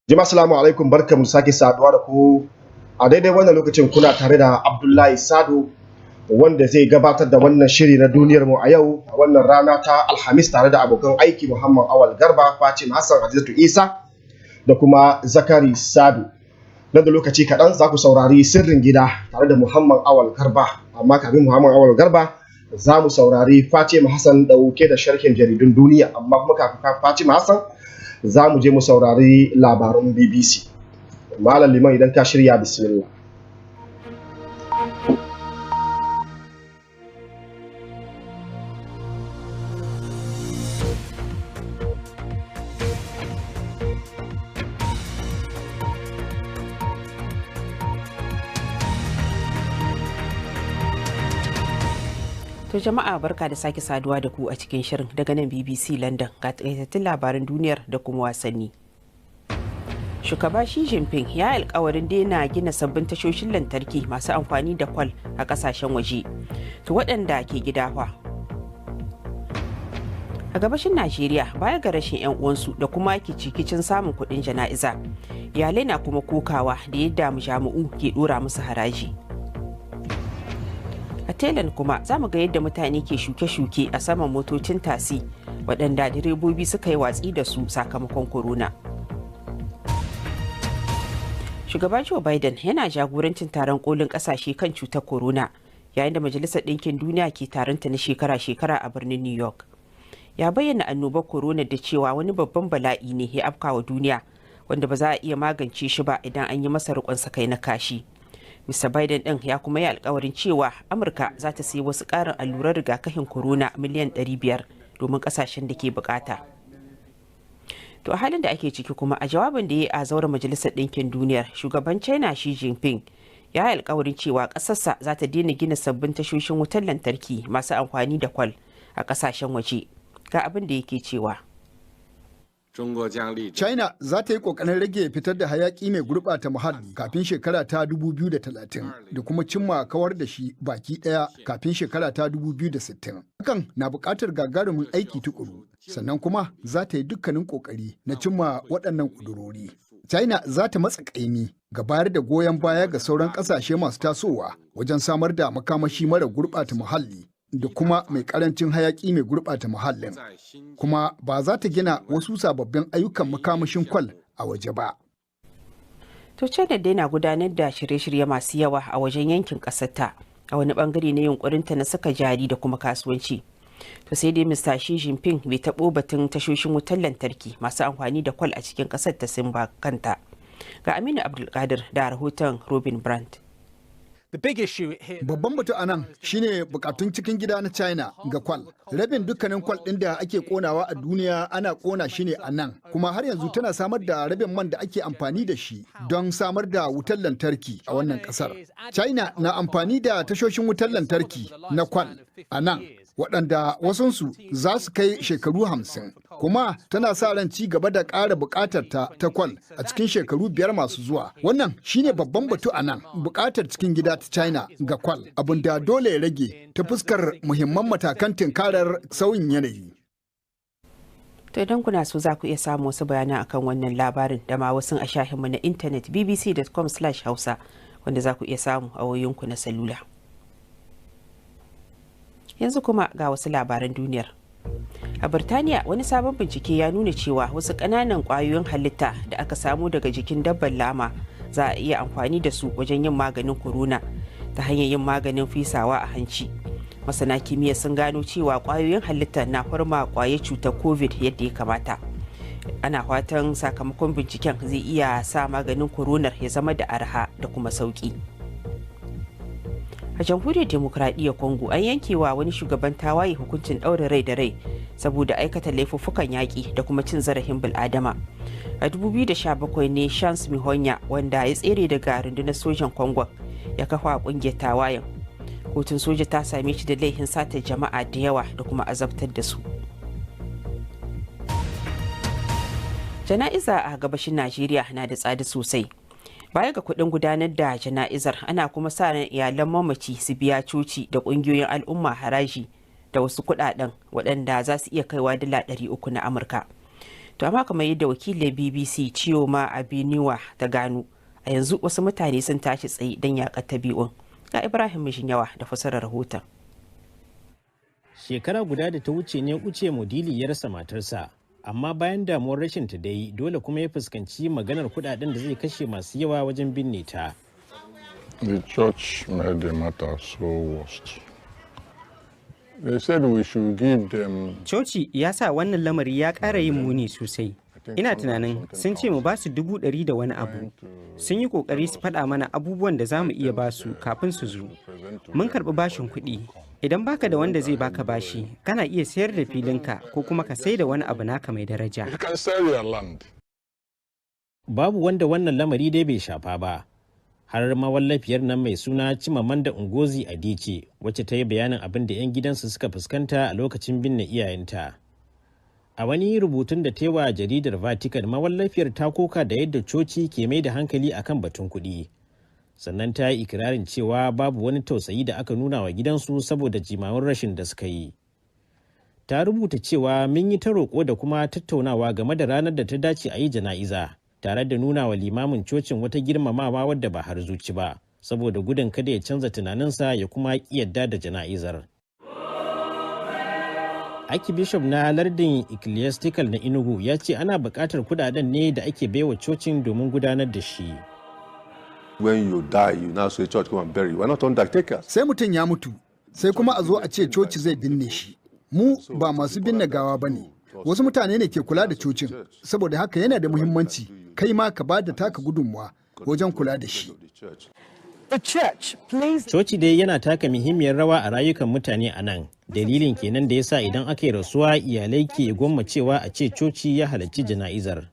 Jama'a assalamu alaikum, barkamu sake saduwa da ku a daidai wannan lokacin. Kuna tare da Abdullahi Sado wanda zai gabatar da wannan shiri na duniyar mu a yau a wannan rana ta Alhamis tare da abokan aiki Muhammad Awal Garba, Fatima Hassan, Hadiza Isa da kuma Zakari Sado. Nan da lokaci kaɗan za ku saurari sirrin gida tare da Muhammad Awal Garba, amma kafin Muhammad Awal Garba za mu saurari Fatima Hassan dauke da sharhin jaridun duniya, amma kuma kafin Fatima Hassan za mu je mu saurari labarun BBC. Malam Liman, idan ka shirya, bismillah. To jama'a, barka da sake saduwa da ku a cikin shirin daga nan BBC London, ga takaitattun labaran duniyar da kuma wasanni. Shugaba Xi Jinping ya yi alkawarin daina gina sabbin tashoshin lantarki masu amfani da kwal a kasashen waje. To waɗanda ke gida fa. A gabashin Najeriya, baya ga rashin 'yan uwansu da kuma kicikicin samun kuɗin jana'iza, iyalai na kuma kokawa da yadda majami'u ke ɗora musu haraji. A Thailand kuma za mu ga yadda mutane ke shuke-shuke a saman motocin tasi waɗanda direbobi suka yi watsi da su sakamakon corona. Shugaba Joe Biden yana jagorancin taron kolin ƙasashe kan cutar corona, yayin da Majalisar Ɗinkin Duniya ke taronta na shekara-shekara a birnin New York. Ya bayyana annobar corona da cewa wani babban bala'i ne ya afkawa duniya, wanda ba za a iya magance shi ba idan an yi masa riƙon sakai na kashi. Mr. Biden ɗin ya kuma yi alkawarin cewa Amurka za ta sayi wasu ƙarin allurar rigakafin corona miliyan 500 domin ƙasashen da ke bukata. To a halin da ake ciki kuma, a jawabin da ya yi a zauren Majalisar Ɗinkin Duniyar, shugaban China Xi Jinping ya yi alkawarin cewa ƙasarsa za ta daina gina sabbin tashoshin wutar lantarki masu amfani da kwal a ƙasashen waje. Ga abin da yake cewa. China za ta yi ƙoƙarin rage fitar da hayaƙi mai gurɓata muhalli kafin shekara ta 2030 da kuma cimma kawar da shi baki ɗaya kafin shekara ta 2060. Hakan na buƙatar gagarumin aiki tukuru, sannan kuma za ta yi dukkanin ƙoƙari na cimma waɗannan ƙudurori. China za ta matsa ƙaimi ga bayar da goyon baya ga sauran ƙasashe masu tasowa wajen samar da makamashi mara gurɓata muhalli da kuma mai karancin hayaki mai gurɓata muhallin, kuma ba za ta gina wasu sababbin ayyukan makamashin kwal a waje ba. To China dai na gudanar da shirye-shirye masu yawa a wajen yankin ƙasarta a wani bangare na yunkurinta na saka jari da kuma kasuwanci. To sai dai Mr. Xi Jinping bai taɓo batun tashoshin wutar lantarki masu amfani da kwal a cikin ƙasar ta Sin ba kanta. Ga Aminu Abdulkadir da rahoton Robin Brandt. Babban batu a nan shine bukatun cikin gida na China ga kwal. Rabin dukkanin kwal ɗin da ake konawa a duniya ana kona shi ne a nan, kuma har yanzu tana samar da rabin man da ake amfani da shi don samar da wutar lantarki a wannan ƙasar. China na amfani da tashoshin wutar lantarki na kwal a nan, waɗanda wasunsu za su kai shekaru 50, kuma tana sa ran ci gaba da ƙara buƙatar ta kwal a cikin shekaru 5 masu zuwa. Wannan shine babban batu a nan, buƙatar cikin gida ta China ga kwal, abin da dole ya rage ta fuskar muhimman matakan tinkarar sauyin yanayi. To idan kuna so za ku iya samu wasu bayanan akan wannan labarin da ma wasu a shahinmu na intanet bbc.com/hausa, wanda za ku iya samu a wayoyinku na salula. Yanzu kuma ga wasu labaran duniyar. A Birtaniya, wani sabon bincike ya nuna cewa wasu ƙananan ƙwayoyin halitta da aka samu daga jikin dabbar lama za a iya amfani da su wajen yin maganin corona ta hanyar yin maganin fisawa a hanci. Masana kimiyya sun gano cewa ƙwayoyin halitta na farma ƙwayar cutar COVID yadda ya kamata. Ana fatan sakamakon binciken zai iya sa maganin coronar ya zama da arha da kuma sauƙi. A jamhuriyar demokradiyyar Congo, an yankewa wani shugaban tawaye hukuncin ɗaure rai da rai saboda aikata laifuffukan yaƙi da kuma cin zarafin bil'adama. A 2017 ne Chance Mihonya, wanda ya tsere daga rundunar sojan Congo, ya kafa ƙungiyar tawayen. Kotun soja ta same shi da laifin satar jama'a da yawa da kuma azabtar da su. Jana'iza a gabashin Najeriya na da tsada sosai. Baya ga kuɗin gudanar da jana'izar, ana kuma sa ran iyalan mamaci su biya coci da ƙungiyoyin al'umma haraji da wasu kuɗaɗen waɗanda za su iya kaiwa dala 300 na Amurka. To amma kamar yadda wakilin BBC Chioma Abiniwa ta gano, a yanzu wasu mutane sun tashi tsaye don yaƙar tabi'un. Ga Ibrahim Mishinyawa da fasarar rahoton. Shekara guda da ta wuce ne Uche Modili ya rasa matarsa, amma bayan damuwar rashin ta dai dole kuma ya fuskanci maganar kudaden da zai kashe masu yawa wajen binne ta. The church made the matter so worst. They said we should give them. Coci ya sa wannan lamari ya ƙara yin muni sosai. Ina tunanin sun ce mu ba su 100 da wani abu. Sun yi ƙoƙari su faɗa mana abubuwan da za mu iya ba su kafin su zo. Mun karɓi bashin kuɗi. Idan baka da wanda zai baka bashi, kana iya sayar da filinka ko kuma ka sai da wani abu naka mai daraja. Babu wanda wannan lamari dai bai shafa ba. Har mawallafiyar nan mai suna Chimamanda Ngozi Adichie wacce ta yi bayanin abin da 'yan gidansu suka fuskanta a lokacin binne iyayenta. A wani rubutun da ta yi wa jaridar Vatican, mawallafiyar ta koka da yadda coci ke mai da hankali akan batun kuɗi. Sannan ta yi ikirarin cewa babu wani tausayi da aka nuna wa gidansu saboda jimamin rashin da suka yi. Ta rubuta cewa mun yi ta roƙo da kuma tattaunawa game da ranar da ta dace a yi jana'iza, tare da nuna wa limamin cocin wata girmamawa wadda ba har zuci ba, saboda gudun kada ya canza tunaninsa ya kuma yadda da jana'izar. Archbishop na lardin Ecclesiastical na Enugu ya ce ana buƙatar kudaden ne da ake baiwa cocin domin gudanar da shi. When you die, you now say church come and bury you. We're not undertakers. Sai mutum ya mutu, sai kuma a zo a ce coci zai binne shi. Mu ba masu binne gawa ba ne. Wasu mutane ne ke kula da cocin, saboda haka yana da muhimmanci kai ma ka ba da taka gudunmuwa wajen kula da shi. Coci dai yana taka muhimmiyar rawa a rayukan mutane a nan. Dalilin kenan da yasa idan aka yi rasuwa iyalai ke gwammacewa a ce coci ya halarci jana'izar.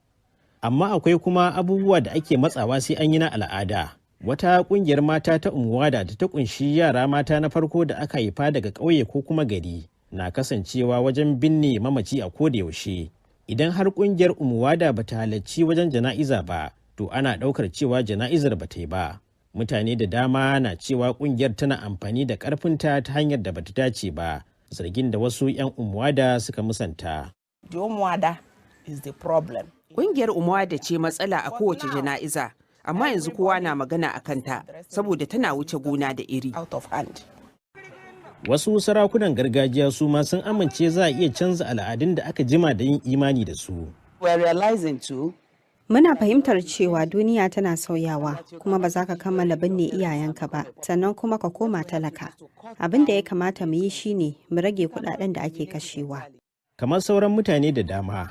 Amma akwai kuma abubuwa da ake matsawa sai an yi na al'ada. Wata kungiyar mata ta Umuwada da ta kunshi yara mata na farko da aka haifa daga ƙauye ko kuma gari na kasancewa wajen binne mamaci a koda yaushe. Idan har kungiyar Umuwada ba ta halarci wajen jana'iza ba, to ana ɗaukar cewa jana'izar ba ta yi ba. Mutane da dama na cewa kungiyar tana amfani da ƙarfinta ta hanyar da bata dace ba, zargin da wasu 'yan Umuwada suka musanta. The Umuwada is the problem. Ƙungiyar Umuwada ce matsala a kowace jana'iza, amma yanzu kowa na magana a kanta saboda tana wuce gona da iri. Wasu sarakunan gargajiya su ma sun amince za a iya canza al'adun da aka jima da yin imani da su. Muna fahimtar cewa duniya tana sauyawa kuma ba za ka kammala binne iyayenka ba, sannan kuma ka koma talaka. Abin da ya kamata mu yi shine mu rage kuɗaɗen da ake kashewa. Kamar sauran mutane da dama,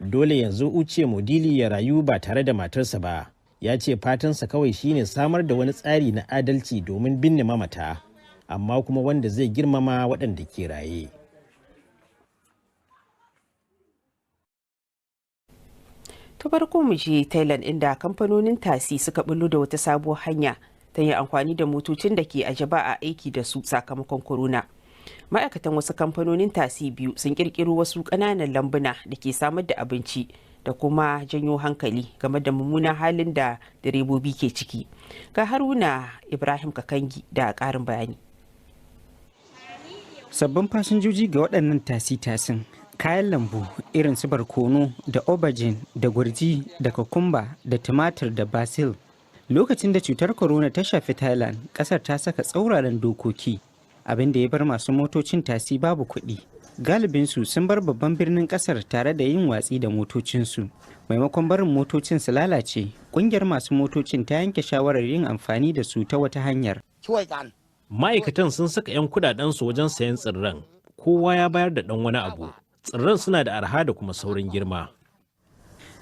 dole yanzu Uche Modili ya rayu ba tare da matarsa ba. Ya ce fatansa kawai shine samar da wani tsari na adalci domin binne mamata, amma kuma wanda zai girmama waɗanda ke raye. Ta farko mu je Thailand inda kamfanonin tasi suka bullo da wata sabuwar hanya ta yin amfani da motocin da ke aje ba a aiki da su sakamakon corona. Ma'aikatan wasu kamfanonin tasi biyu sun kirkiro wasu ƙananan lambuna da ke samar da abinci da kuma janyo hankali game da mummunan halin da direbobi ke ciki. Ga Haruna Ibrahim Kakangi da ƙarin bayani. Sabbin fasinjoji ga waɗannan tasi-tasin kayan lambu irin su barkono da aubergine da gurji da kakumba da tumatir da basil. Lokacin da cutar corona ta shafi Thailand, ƙasar ta saka tsauraran dokoki, abin da ya bar masu motocin tasi babu kuɗi. Galibinsu sun bar babban birnin ƙasar tare da yin watsi da motocinsu. Maimakon barin motocin su lalace, ƙungiyar masu motocin ta yanke shawarar yin amfani da su ta wata hanyar. Ma'aikatan sun saka 'yan kudadensu wajen sayan tsirran, kowa ya bayar da ɗan wani abu. Tsirran suna da arha da kuma saurin girma.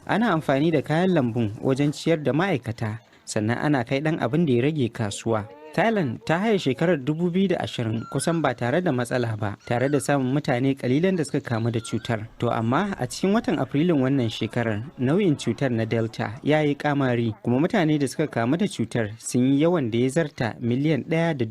Ana amfani da kayan lambun wajen ciyar da ma'aikata, sannan ana kai ɗan abin da ya rage kasuwa. Thailand ta haye shekarar 2020 kusan ba tare da matsala ba, tare da samun mutane kalilan da suka kamu da cutar. To amma a cikin watan Afrilun wannan shekarar, nau'in cutar na Delta ya yi kamari, kuma mutane da suka kamu da cutar sun yi yawan da ya zarta miliyan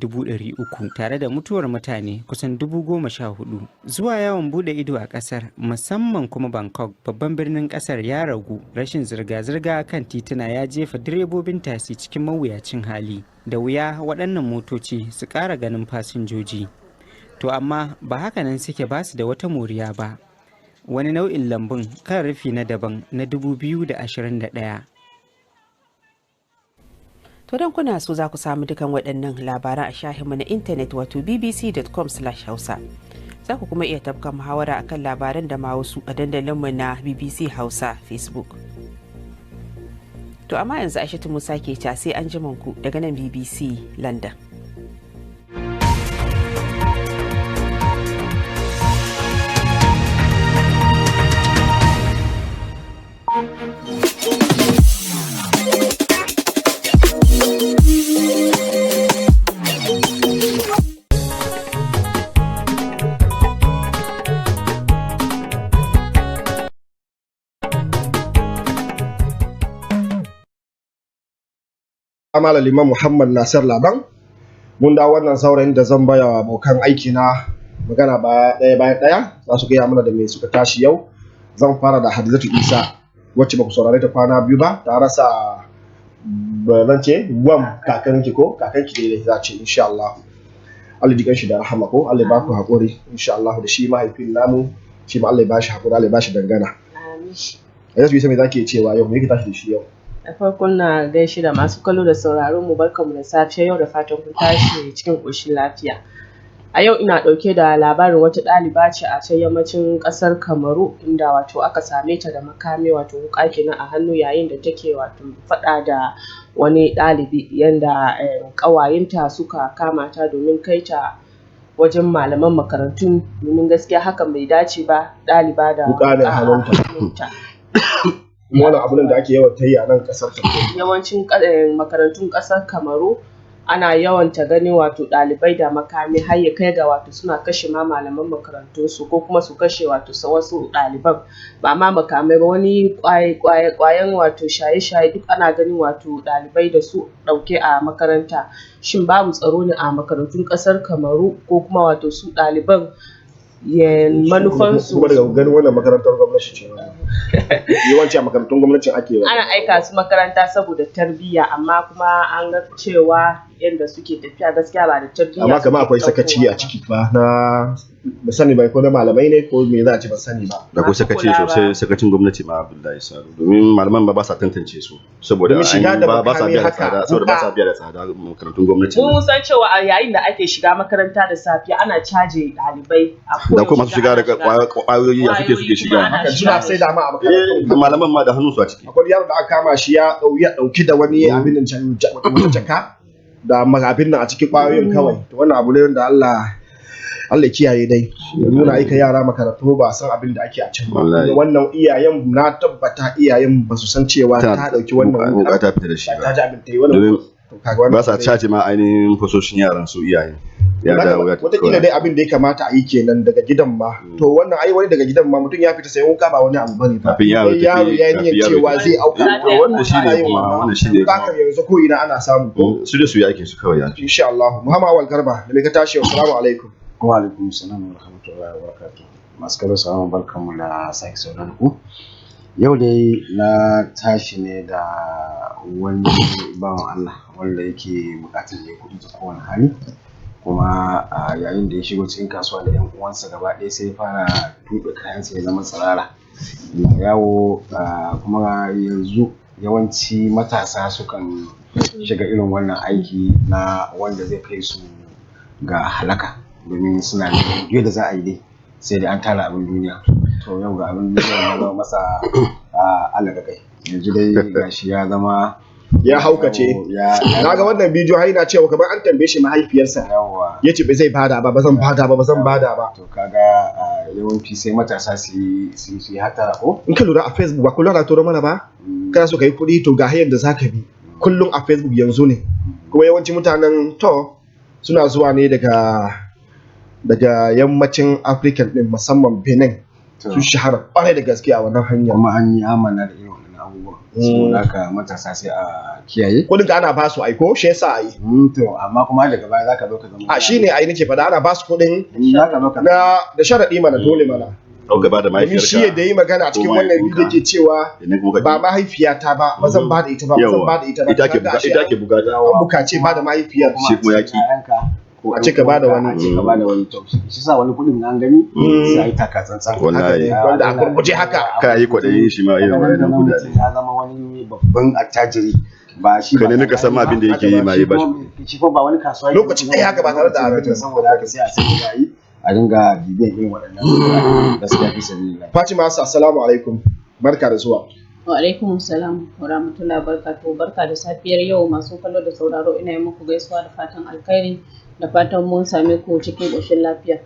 1.300, tare da mutuwar mutane kusan 14,000. Zuwa yawon bude ido a kasar, musamman kuma Bangkok, babban birnin kasar, ya ragu. Rashin zirga-zirga kan tituna ya jefa direbobin tasi cikin mawuyacin hali. Da wuya waɗannan motoci su ƙara ganin fasinjoji. To amma ba haka nan suke ba su da wata moriya ba. wani nau'in lambun kan rufi na daban na 2021. To don kuna so za ku samu dukan waɗannan labaran a shahinmu na intanet wato bbc.com/hausa. Za ku kuma iya tafka muhawara akan labaran da ma wasu a dandalinmu na BBC Hausa Facebook. To amma yanzu Aishatu Musa ke ta sai an ku daga nan BBC London. Amala Liman Muhammad Nasir Laban mun da wannan saurayin da zan baya abokan aiki na magana ɗaya bayan ɗaya za su gaya mana da me suka tashi yau. Zan fara da Hadizatu Isa wacce ba ku saurare ta kwana biyu ba ta rasa zan ce kakanki ne za ce insha Allah. Allah jikan shi da rahama ko Allah ba ku haƙuri insha Allah da shi mahaifin namu shi ma Allah ya bashi haƙuri Allah ya bashi dangana. Amin. Yanzu Isa me zake cewa yau me yake tashi da shi yau? Da farko na gaishe da masu kallo da sauraron mu barkamu da safiya yau da fatan kun tashi cikin ƙoshin lafiya. A yau ina ɗauke da labarin wata ɗaliba ce a can yammacin ƙasar Kamaru inda wato aka same ta da makami wato wuƙa kenan a hannu yayin da take wato faɗa da wani ɗalibi yanda ƙawayenta suka kama ta domin kai ta wajen malaman makarantun domin gaskiya hakan bai dace ba ɗaliba da wuƙa da hannunta. Wannan abun da ake yawan ta yi a nan ƙasar Kamaru. Yawancin makarantun ƙasar Kamaru ana yawan ta gani wato ɗalibai da makami har ya kai ga wato suna kashe ma malaman makarantunsu ko kuma su kashe wato wasu ɗaliban ba ma makamai ba wani ƙwayan wato shaye-shaye duk ana ganin wato ɗalibai da su ɗauke a makaranta. Shin babu tsaro ne a makarantun ƙasar Kamaru ko kuma wato su ɗaliban manufansu kuma daga ganin wannan makarantar gwamnati ce yawanci a makarantun gwamnatin ake ana aika su makaranta saboda tarbiyya amma kuma an ga cewa yadda suke tafiya gaskiya ba da tarbiyya amma kamar akwai sakaci a ciki ba na ba sani ba ko na malamai ne ko me za a ce ba sani ba da akwai sakaci sosai sakacin gwamnati ma Abdullahi Saro domin malaman ba sa tantance su saboda ba sa biya da tsada saboda ba sa biya da tsada makarantun gwamnati mun san cewa a yayin da ake shiga makaranta da safiya ana caje ɗalibai da kuma masu shiga daga kwayoyi a suke shiga suna sai da ma a makarantun malaman ma da hannun su a ciki akwai yaro da aka kama shi ya dauki da wani abin nan wata jaka da abin nan a cikin kwayoyin kawai to wannan abu ne da Allah kiyaye dai ya nuna aika yara makarantu ba san abin da ake a can ba wannan iyayen na tabbata iyayen ba su san cewa ta dauki wannan wuka ta fita da shi ba ta ji abin ta yi wannan ba sa caji ma ainihin fasoshin yaran su iyayen wataƙila dai abin da ya kamata a yi kenan daga gidan ma to wannan ai wani daga gidan ma mutum ya fita sayan wuka ba wani abu bane ba yaro ya niyyar cewa zai auka wannan shine haka yanzu ko ina ana samu su da su yake su kawai yake insha Allah Muhammad Awal Garba da me ka tashi assalamu alaikum wa alaikum salam wa rahmatullahi wa barakatuh masu kallon salamu barkanmu da sake sauraron ku yau dai na tashi ne da wani bawan Allah wanda yake bukatar ya kuɗi ta kowane hali kuma a yayin da ya shigo cikin kasuwa da yan uwansa gaba ɗaya sai ya fara tuɓe kayansa ya zama tsirara yawo kuma yanzu yawanci matasa sukan shiga irin wannan aiki na wanda zai kai su ga halaka domin suna neman yadda za a yi dai sai dai an tara abin duniya to yau ga abin duniya ya zama masa alaƙa kai yanzu dai gashi ya zama ya haukace na ga wannan bidiyo har yana cewa kamar an tambaye shi mahaifiyarsa ya ce zai bada ba zan bada ba to kaga yawanci sai matasa su yi hatara ko in ka lura a Facebook ba kullum ana turo mana ba kana so ka yi kuɗi to ga hanyar da zaka bi kullum a Facebook yanzu ne kuma yawanci mutanen to suna zuwa ne daga yammacin Africa din musamman Benin su shahara ƙwarai da gaske a wannan hanya kuma an yi amana da irin wannan abubuwan saboda haka matasa sai a kiyaye kudin ka ana ba su aiko shi yasa ayi to amma kuma daga baya zaka zo ka zama a shine ai nake faɗa ana ba su kudin zaka zo ka da sharadi mana dole mana gaba da mahaifiyarka shi da yi magana a cikin wannan bidiyo ke cewa ba mahaifiyata ba ba zan ba da ita ba ita ke bukata an bukace ba da mahaifiyar shi kuma yaki ko a cika bada wani to shi sa wani kudin an gani sai ai taka tsantsan wallahi wanda a gurguje haka ka yi kwadayin shi ma irin wannan kudade ya zama wani babban attajiri ba shi ba ne ka san abin da yake yi ma yi ba shi ko ba wani kasuwa lokacin ɗaya haka ba tare da abin da saboda haka sai a sai da yi a dinga bibiyan irin waɗannan gaskiya fi sabilillah. Fatima assalamu alaikum barka da zuwa. Wa alaikum salam wa rahmatullahi barakatuh. Barka da safiyar yau masu kallo da sauraro, ina yi muku gaisuwa da fatan alkhairi da fatan mun same ku cikin ƙoshin lafiya.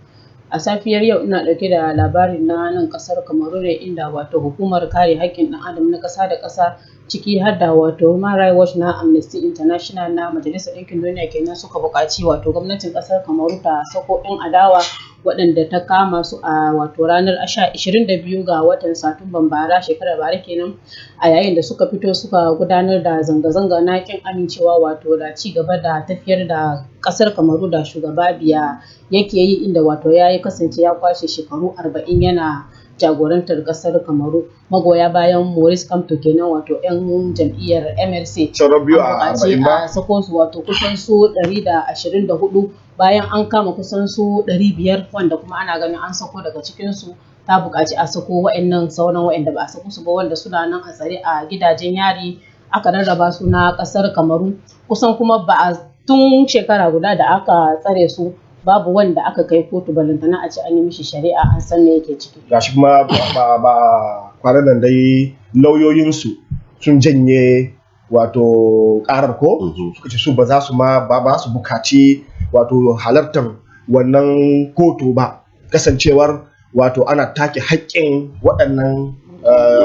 A safiyar yau ina ɗauke da labarin na nan ƙasar Kamaru ne, inda wato hukumar kare haƙƙin ɗan adam na ƙasa da ƙasa ciki har da wato Human Rights Watch na Amnesty International na Majalisar Ɗinkin Duniya kenan suka buƙaci wato gwamnatin ƙasar Kamaru ta sako 'yan adawa waɗanda ta kama su a wato ranar 22 ga watan Satumban bara, shekarar bara kenan, a yayin da suka fito suka gudanar da zanga-zanga na ƙin amincewa wato da ci gaba da tafiyar da ƙasar Kamaru da shugaba Biya yake yi, inda wato ya kasance ya kwashe shekaru 40 yana jagorantar kasar Kamaru. Magoya bayan Maurice Kamto kenan wato 'yan jam'iyyar MLC a sako su wato kusan su 124 bayan an kama kusan su 500 wanda kuma ana ganin an sako daga cikin su. Ta buƙaci a sako wa'annan sauran wa'anda ba a sako su ba wanda suna nan a tsare a gidajen yari aka rarraba su na kasar Kamaru. Kusan kuma ba a tun shekara guda da aka tsare su babu wanda aka kai kotu balantana a ci an yi mishi shari'a an san me yake ciki. Gashi kuma ba kwanan nan dai lauyoyinsu sun janye wato karar ko suka ce su ba za su ba su bukaci wato halartar wannan kotu ba, kasancewar wato ana take haƙƙin waɗannan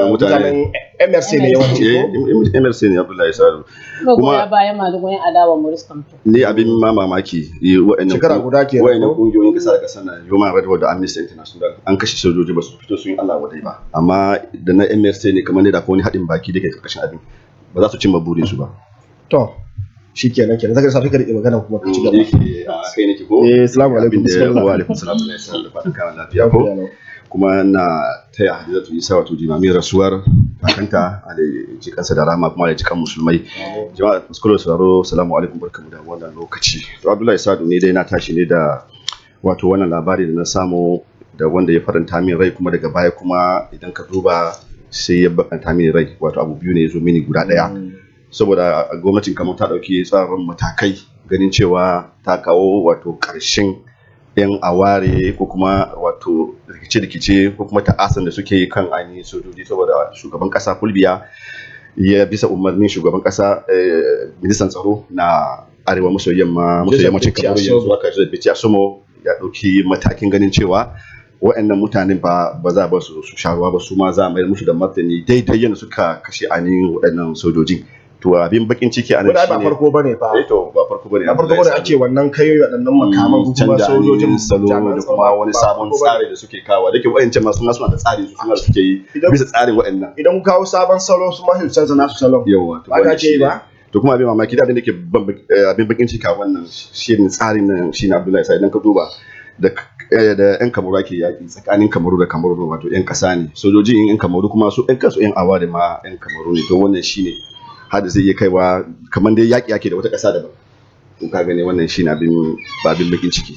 mutanen MRC ne yawanci ko? MRC ne Abdullahi Sadu. Kuma bayan malugoyin adawa Maurice Kamto. Ni abin ma mamaki wa'annan kungiyoyin kasa da kasa na Human Rights Watch da Amnesty International an kashe sojoji ba su fito sun yi Allah wadai ba, amma da na MRC ne kamar ne da wani haɗin baki da ke karkashin abin ba za su cimma burin su ba. To shi kenan zaka sa ka rike magana kuma ka ci gaba. Kai nake ko? Assalamu alaikum. Wa alaikum salam da fatan kana lafiya ko? Kuma na taya Hadizatu Isa wato jimamin rasuwar kakanta a ji kansa da rama kuma da cikan musulmai. Jama'a masu sauraro assalamu alaikum barkamu da wannan lokaci. To Abdullahi Sadu ne dai na tashi ne da wato wannan labari da na samu da wanda ya faranta min rai, kuma daga baya kuma idan ka duba sai ya bakanta min rai, wato abu biyu ne ya zo mini guda daya. Saboda gwamnatin kamar ta dauki tsarin matakai ganin cewa ta kawo wato karshen yan aware ko kuma wato rikice-rikice ko kuma ta'asan da suke yi kan ainihin sojoji, saboda shugaban kasa Fulbiya ya bisa umarnin shugaban kasa ministan tsaro na arewa maso yammacin Kamaru yanzu aka shi da Bichi Asomo ya dauki matakin ganin cewa waɗannan mutanen ba za a ba su sharuwa ba, su ma za a mayar musu da martani daidai yadda suka kashe ainihin waɗannan sojojin. To abin bakin ciki a nan shine ba farko bane fa. To ba farko bane. A farko bane ake wannan kai waɗannan makaman kuma sojojin salo da kuma wani sabon tsari da suke kawo. Dake wayancan ma suna da tsari su suna suke yi bisa tsarin waɗannan. Idan ku kawo sabon salo su ma su canza nasu salon. Yawa to ba ce ba. To kuma abin mamaki da abin da ke abin bakin ciki a wannan shirin tsarin nan shine Abdullahi sai idan ka duba da yan Kamaru ake yaƙi tsakanin Kamaru da Kamaru, wato yan ƙasa ne sojojin yan Kamaru kuma su yan kansu yan awa da ma yan Kamaru ne. To wannan shine hada zai iya kaiwa kamar dai yaƙi ake da wata ƙasa daban. To ka gane wannan shine abin bakin ciki.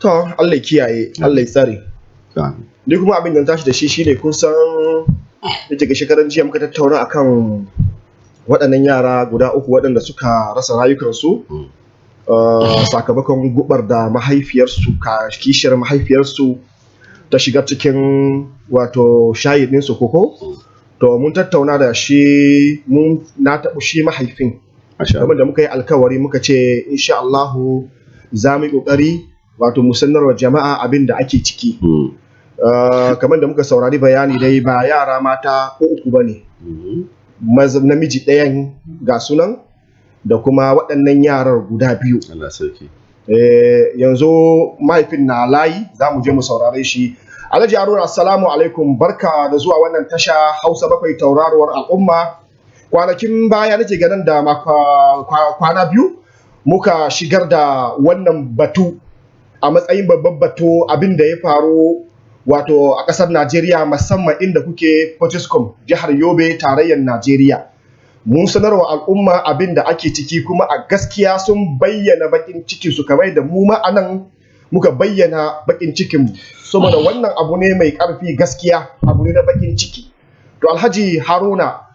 To Allah kiyaye, Allah ya tsare. Ni kuma abin da tashi da shi shine kun san daga shekaran jiya muka tattauna akan waɗannan yara guda uku waɗanda suka rasa rayukansu sakamakon gubar da kishiyar mahaifiyarsu ta shiga cikin wato shayi ɗinsu koko. To mun tattauna da shi na taɓa shi mahaifin kamar da muka yi alkawari muka ce insha Allahu za mu yi ƙoƙari wato mu sanarwa jama'a abin da ake ciki. Kamar da muka saurari bayani dai ba yara mata uku ba ne, namiji ɗayan ga sunan da kuma waɗannan yarar guda biyu. Yanzu mahaifin na layi za mu je mu saurare shi. Alhaji Haruna assalamu alaikum, barka da zuwa wannan tasha Hausa 7 tauraruwar al'umma. Kwanakin baya nake ganin da kwana biyu muka shigar da wannan batu a matsayin babban batu, abin da ya faru wato a ƙasar Najeriya musamman inda kuke Potiskum jihar Yobe tarayyar Najeriya. mun sanarwa al'umma abin da ake ciki kuma a gaskiya sun bayyana bakin cikin su kamar da mu ma anan muka bayyana bakin cikin mu saboda wannan abu ne mai karfi gaskiya abu ne na bakin ciki. To Alhaji Haruna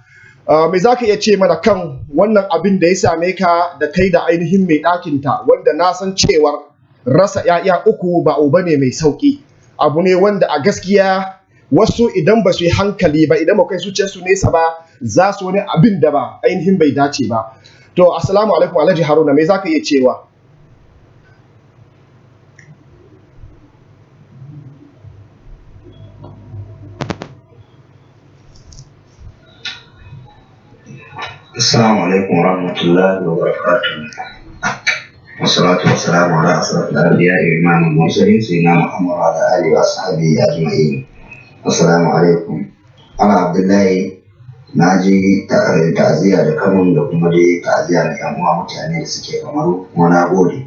me za ka iya ce mana kan wannan abin da ya same ka da kai da ainihin mai ɗakinta wanda na san cewar rasa 'ya'ya uku ba abu ne mai sauƙi, abu ne wanda a gaskiya wasu idan ba su yi hankali ba, idan ba kai zuciyarsu nesa ba, za su wani abin da ba ainihin bai dace ba. To assalamu alaikum Alhaji Haruna, me za ka iya cewa? Assalamu alaikum warahmatullahi wabarakatuh. Wassalatu wassalamu ala asrafil anbiya'i wa imamil mursalin sayyidina Muhammad wa ala alihi wa sahbihi ajma'in. Assalamu alaikum. Ana Abdullahi, na ji ta'aziyya da Kano da kuma dai ta'aziyya da yan uwa mutane da suke Kamaru, kuma na gode.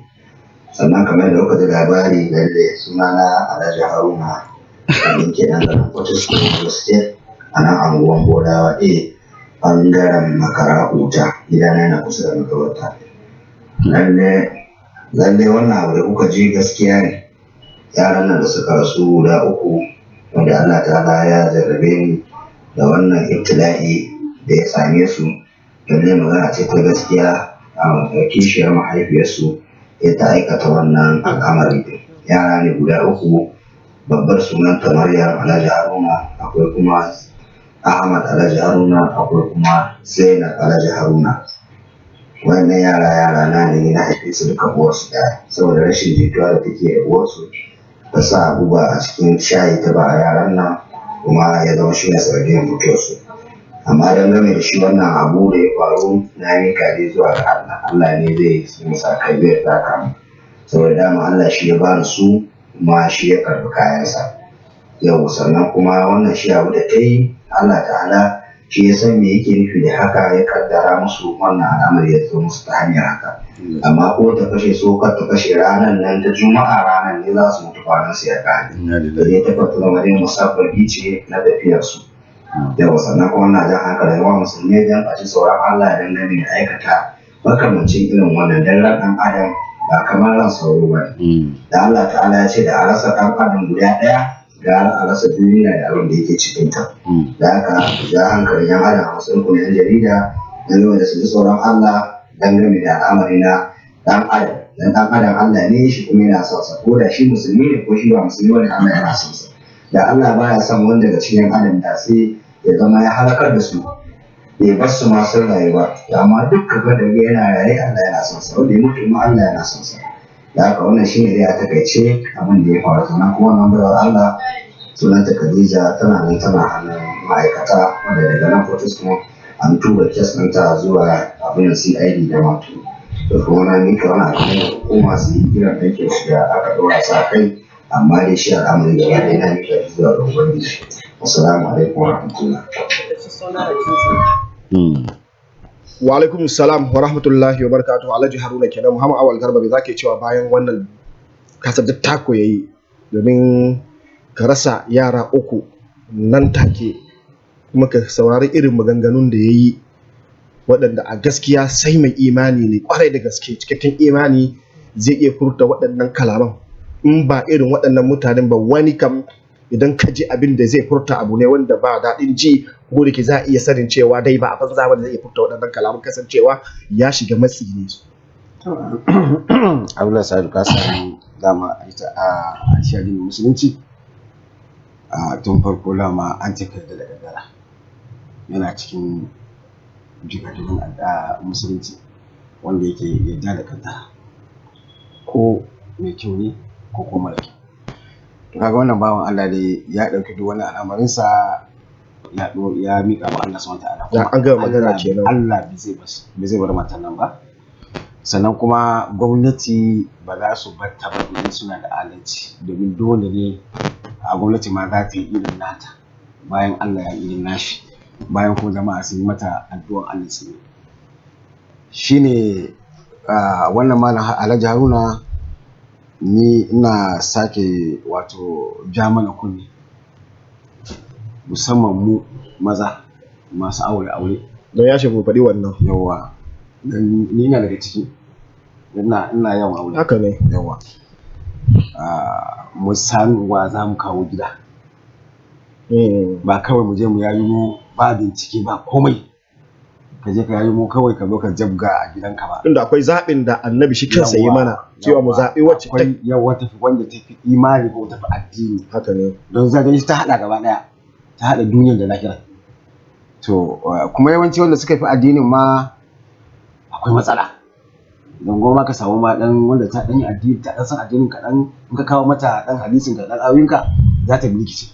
Sannan kamar da kuka ji labari, lalle sunana Alhaji Haruna wanda ke nan garin Port State a nan anguwan Bodawa A, ɓangaren Makara Huta, gidana na kusa da makabarta. Lalle wannan abu da kuka ji gaskiya ne. Yaran nan da suka rasu guda uku, wanda Allah ta'ala ya jarrabe ni da wannan ibtila'i da ya same su, lalle magana ce ta gaskiya a kishiyar mahaifiyarsu ya ta aikata wannan al'amari. Yara ne guda uku, babbar sunanta Maryam Alhaji Haruna, akwai kuma Ahmad Alhaji Haruna, akwai kuma Zainab Alhaji Haruna. Wannan yara na ne na haife su duka uwarsu ɗaya, saboda rashin jituwa da take da uwarsu ta sa guba a cikin shayi ta ba a yaran nan, kuma ya zama shi ne sanadiyar mutuwarsu. Amma dangane da shi wannan abu da ya faru, na miƙa dai zuwa ga Allah. Allah ne zai yi masa kai zai saka mu, saboda dama Allah shi ya bani su kuma shi ya karɓi kayansa. Yau sannan kuma wannan shi abu da ta yi, Allah ta'ala shi ya san me yake nufi da haka, ya kaddara musu wannan al'amari ya zo musu ta hanyar haka. Amma ko ta kashe so kar ta kashe ranar nan ta Juma'a, ranar ne za su mutu kwanan su ya kare. Da dai ta fata zama dai musabbabi ce na tafiyar su. Yau sannan kuma na jan hankalin yawan musulmi don a ci sauran Allah dan gani da aikata makamancin irin wannan, dan ran ɗan adam ba kamar ran sauro ba. Da Allah ta'ala ya ce da a rasa ɗan adam guda ɗaya, gara a rasa duniya da abin da yake cikin ta. Da haka ja hankalin yan adam a matsayin ku na yan jarida dangane da su ji tsoron Allah dangane da al'amari na dan adam. Dan dan adam Allah ne shi kuma yana son sa, ko da shi musulmi ne ko shi ba musulmi ne, Allah yana son sa. Da Allah baya son wanda daga cikin adam da sai ya zama ya halakar da su, bai bar su ma sun rayu ba. Amma duk kaga da yana raye Allah yana son sa, wanda ya mutu ma Allah yana son sa. Da haka wannan shine dai a takaice abin da ya faru. Sannan kuma wannan bayar Allah sunanta Khadija, tana nan tana hannun ma'aikata, wanda daga nan Fortis kuma an tura kes ɗinta zuwa abin CID da wato da kuma na mika wani abin da hukuma su yi irin aikin su da aka ɗora sa kai. Amma dai shi al'amari gaba ɗaya na mika zuwa ga Ubangiji. Assalamu alaikum wa rahmatullah. Wa alaikum salam wa rahmatullahi wa barakatuhu. Alhaji Haruna kenan. Muhammad Awal Garba, me zake cewa bayan wannan kasar da tako yayi domin ka rasa yara uku nan take, kuma ka saurari irin maganganun da yayi waɗanda a gaskiya sai mai imani ne kwarai da gaske, cikakken imani zai iya furta waɗannan kalaman. In ba irin waɗannan mutanen ba, wani kam idan ka ji abin da zai furta abu ne wanda ba daɗin ji, ko da ke za a iya sanin cewa dai ba a banza ba da zai iya furta waɗannan kalaman, kasancewa ya shiga matsi ne. Abdullahi Sa'adu, ka sami dama ita a shari'ar musulunci tun farko dama an ce da daddara yana cikin jigadin musulunci wanda yake yadda da kaddara, ko mai kyau ne ko kuma mara kyau. To kaga wannan bawan Allah dai ya dauki duk wani al'amarinsa ya mika wa Allah subhanahu wa ta'ala. An ga magana kenan. Allah bai zai bar matan nan ba. Sannan kuma gwamnati ba za su bar ta ba domin suna da adalci, domin dole ne a gwamnati ma za ta yi irin nata bayan Allah ya yi irin nashi, bayan kuma jama'a sun yi mata addu'an Allah su yi. Shine wannan malam Alhaji Haruna, ni ina sake wato ja mana kunni, musamman mu maza masu aure don ya shafi faɗi wannan. Yawa ni na daga ciki ina yawan aure. Haka ne. Yawa mu san wa za mu kawo gida. Ba kawai mu je mu yayi mu ba bincike ba komai. Ka je ka yayi mu kawai ka zo ka jabga a gidanka ba. Tunda akwai zaɓin da annabi shi kansa yi mana cewa mu zaɓi wacce ta yawa tafi wanda tafi imani ko tafi addini. Haka ne. Don zaga ta haɗa gaba ɗaya, ta haɗa duniyar da lahira. To kuma yawanci wanda suka fi addinin ma akwai matsala. Don goma ka samu ma dan wanda ta dan yi addini ta dan san addinin ka dan in ka kawo mata dan hadisin ka dan awinka za ta birkice.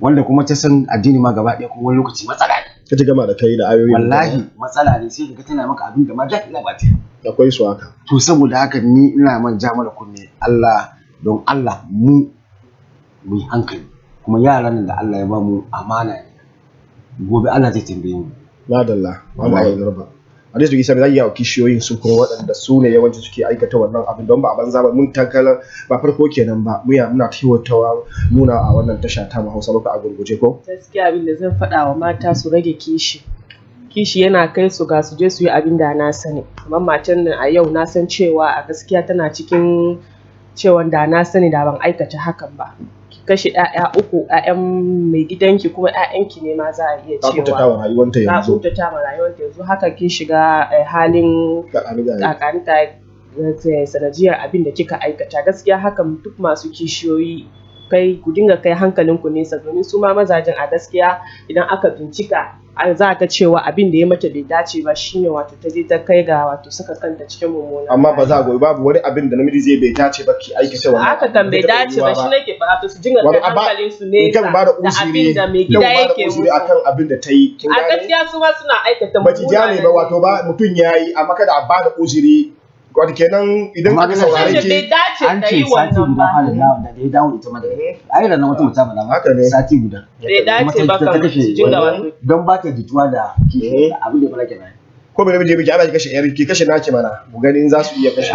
Wanda kuma ta san addini ma gaba ɗaya kuma wani lokaci matsala ne. Ka ji gama da kai da ayoyi. Wallahi matsala ne sai ka tana maka abin da ma da ila ba ta. Akwai su haka. To saboda haka ni ina man ja mana kunne Allah don Allah mu yi hankali kuma yaran da Allah ya ba mu amana ne. Gobe Allah zai tambaye mu. Madalla, Allah ya garba. Hadis da Isa zai yawo kishiyoyin su kuma waɗanda su ne yawanci suke aikata wannan abin don ba a banza ba mun tankala ba farko kenan ba muna kiwatawa muna a wannan tasha ta mu Hausa baka a gurguje ko. Gaskiya abin da zan faɗa wa mata su rage kishi yana kai su ga su je su yi abin da na sani. Kamar matan nan a yau na san cewa a gaskiya tana cikin cewa da na sani da ban aikata hakan ba. Kashe 'ya'ya 3 'ya'yan mai gidanki kuma 'ya'yanki ne ma za a iya cewa. Ta kuntata wa rayuwanta yanzu. Ta kuntata wa rayuwanta yanzu haka kin shiga halin kakanita sanadiyar abin da kika aikata. Gaskiya hakan duk masu kishiyoyi ku dinga kai hankalinku nesa domin su ma mazajen a gaskiya idan aka bincika za ka cewa abin da ya mata bai dace ba shine wato ta je ta kai ga wato saka kanta cikin mummuna. Amma ba za a goyi babu wani abin da namiji zai bai dace ba ki aikata wannan. Haka kan bai dace ba shi nake ba to su dinga kai hankalin su nesa da abin da mai gida yake musu akan abin da ta yi. A gaskiya su ma suna aikata mummuna. Ba ki gane ba wato ba mutum yayi amma kada a bada uzuri. Wato kenan idan ka saurare ki an ce sati guda fara da ya dawo ita ma da ai da wata mutum ba haka ne sati guda bai dace ba kan jinga wato don ba ta jituwa da kishi abin da malaka na ko bai je biki ana ki kashe naki mana mu gani in za su iya kashe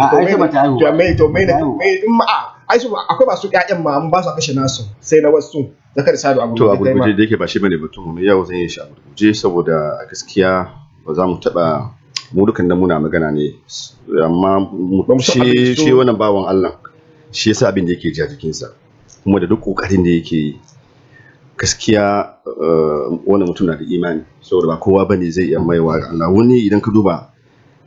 to me in ma ai su akwai masu ƴaƴan ma an ba su kashe nasu sai na wasu zakar sadu abu to a gurguje da yake ba shi bane mutum ne yau zan yi shi a gurguje saboda gaskiya ba za mu taba mu dukan nan muna magana ne amma shi wannan bawan Allah shi yasa abin da yake ji a jikinsa kuma da duk kokarin da yake yi gaskiya wannan mutum na da imani saboda ba kowa bane zai iya maiwa Allah wani idan ka duba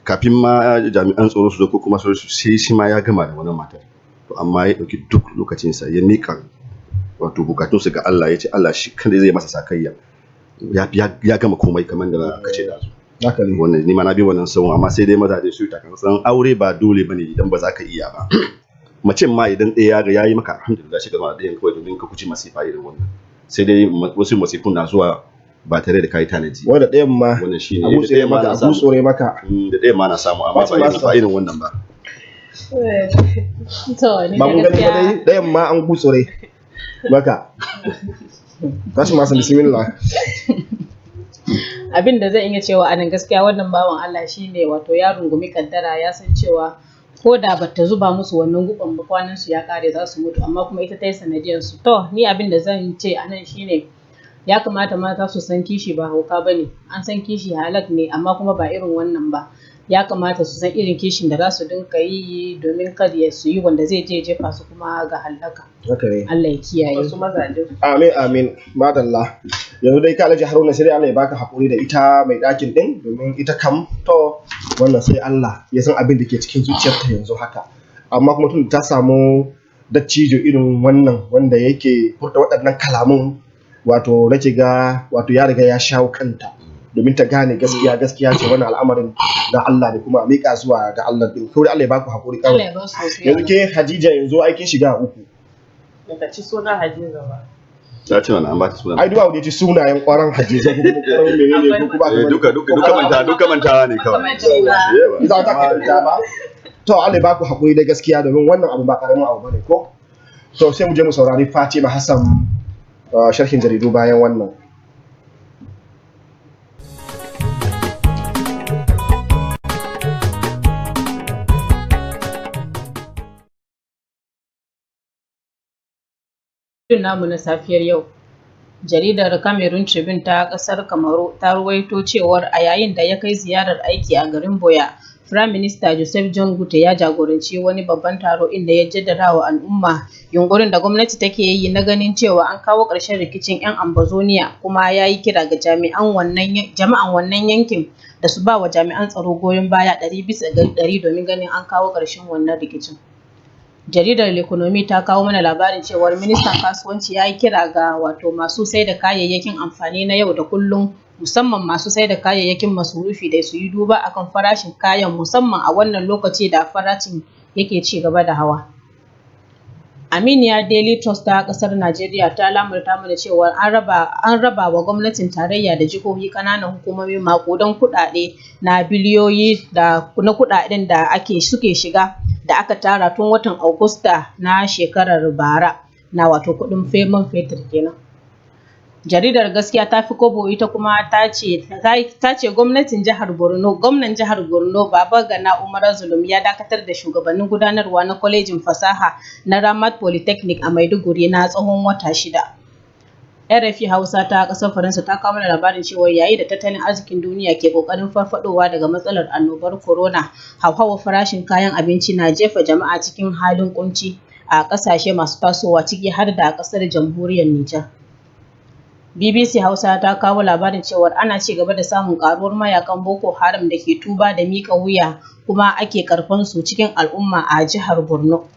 kafin ma jami'an tsaro su zo ko kuma sai shi ma ya gama da wannan matar to amma ya dauki duk lokacinsa ya mika wato bukatunsa ga Allah ya ce Allah shi kan zai masa sakayya ya gama komai kamar da aka ce da su. Wannan ni ma na bi wannan sauran amma sai dai mazaje su ta kan san aure ba dole bane idan ba za ka iya ba mace ma idan ɗaya ya yayi maka alhamdulillah shi gama da ɗayan kawai domin ka kuci masifa irin wannan sai dai wasu masifun na zuwa ba tare da kai tanaji wanda ɗayan ma wannan shine abu tsore maka da ɗayan ma na samu amma ba irin wannan ba ba mun gani ba ɗayan ma an gutsore maka tashi masa bismillah. Abin da zan iya cewa anan gaskiya wannan bawan Allah shine wato ya rungumi kaddara ya san cewa ko da bata zuba musu wannan guban ba kwanan su ya kare za su mutu amma kuma ita ta yi sanadiyar su. To ni abin da zan ce anan shine ya kamata mata su san kishi ba hauka bane an san kishi halak ne amma kuma ba irin wannan ba ya kamata su san irin kishin da za su dinka yi domin kada ya su yi wanda zai je jefa su kuma ga halaka. Allah ya kiyaye. Amin amin madalla. Yanzu dai ka Alhaji Haruna sai dai Allah ya baka hakuri da ita mai ɗakin ɗin domin ita kam to wannan sai Allah ya san abin da ke cikin zuciyarta yanzu haka amma kuma tun ta samu dattijo irin wannan wanda yake furta waɗannan kalamun wato nake ga wato ya riga ya shawo kanta domin ta gane gaskiya ce wannan al'amarin da Allah ne kuma a miƙa zuwa ga Allah din kawai Allah ya baku hakuri kawai yanzu ke Hadija yanzu aikin shiga uku daga ci suna Hadiza ba ta ce wannan an ba ta suna ai duwa wuce sunayen ƙwaron Hadiza ko kuma ƙwaron menene ko kuma duka mantawa ne kawai za ta karanta ba to Allah ya baku hakuri da gaskiya domin wannan abu ba karamin abu bane ko to sai mu je mu saurari Fatima Hassan sharhin jaridu bayan wannan. namu na safiyar yau Jaridar Cameroon Tribune ta ƙasar Kamaru ta ruwaito cewar a yayin da ya kai ziyarar aiki a garin Boya, Firayim Minista Joseph John Gute ya jagoranci wani babban taro inda ya jaddada wa al'umma yunkurin da gwamnati take yi na ganin cewa an kawo ƙarshen rikicin 'yan Ambazonia, kuma ya yi kira ga jama'an wannan yankin da su ba wa jami'an tsaro goyon baya 100% domin ganin an kawo ƙarshen wannan rikicin. Jaridar L'Economie ta kawo mana labarin cewar ministan kasuwanci ya yi kira ga masu sai da kayayyakin amfani na yau da kullum, musamman masu sai da kayayyakin masarufi, da su yi duba akan farashin kayan, musamman a wannan lokaci da farashin yake ci gaba da hawa. Aminiya Daily Trust ta ƙasar Najeriya ta lamarta mana cewa an raba wa gwamnatin tarayya da jihohi ƙananan hukumomi maƙudan kuɗaɗe na biliyoyi na kuɗaɗen da suke shiga da aka tara tun watan Agusta na shekarar bara, na kuɗin man fetur kenan. Jaridar Gaskiya ta fi Kobo ita kuma ta ce gwamnan jihar Borno Baba Gana Umar Zulum ya dakatar da shugabannin gudanarwa na kwalejin fasaha na Ramat Polytechnic a Maiduguri na tsawon wata 6. RFI Hausa ta ƙasar Faransa ta kawo mana labarin cewa yayin da tattalin arzikin duniya ke ƙoƙarin farfadowa daga matsalar annobar corona, hauhawar farashin kayan abinci na jefa jama'a cikin halin kunci a ƙasashe masu tasowa, ciki har da ƙasar jamhuriyar Nijar. BBC Hausa ta kawo labarin cewa ana ci gaba da samun ƙaruwar mayakan Boko Haram da ke tuba da miƙa wuya kuma ake karɓan su cikin al'umma a jihar Borno.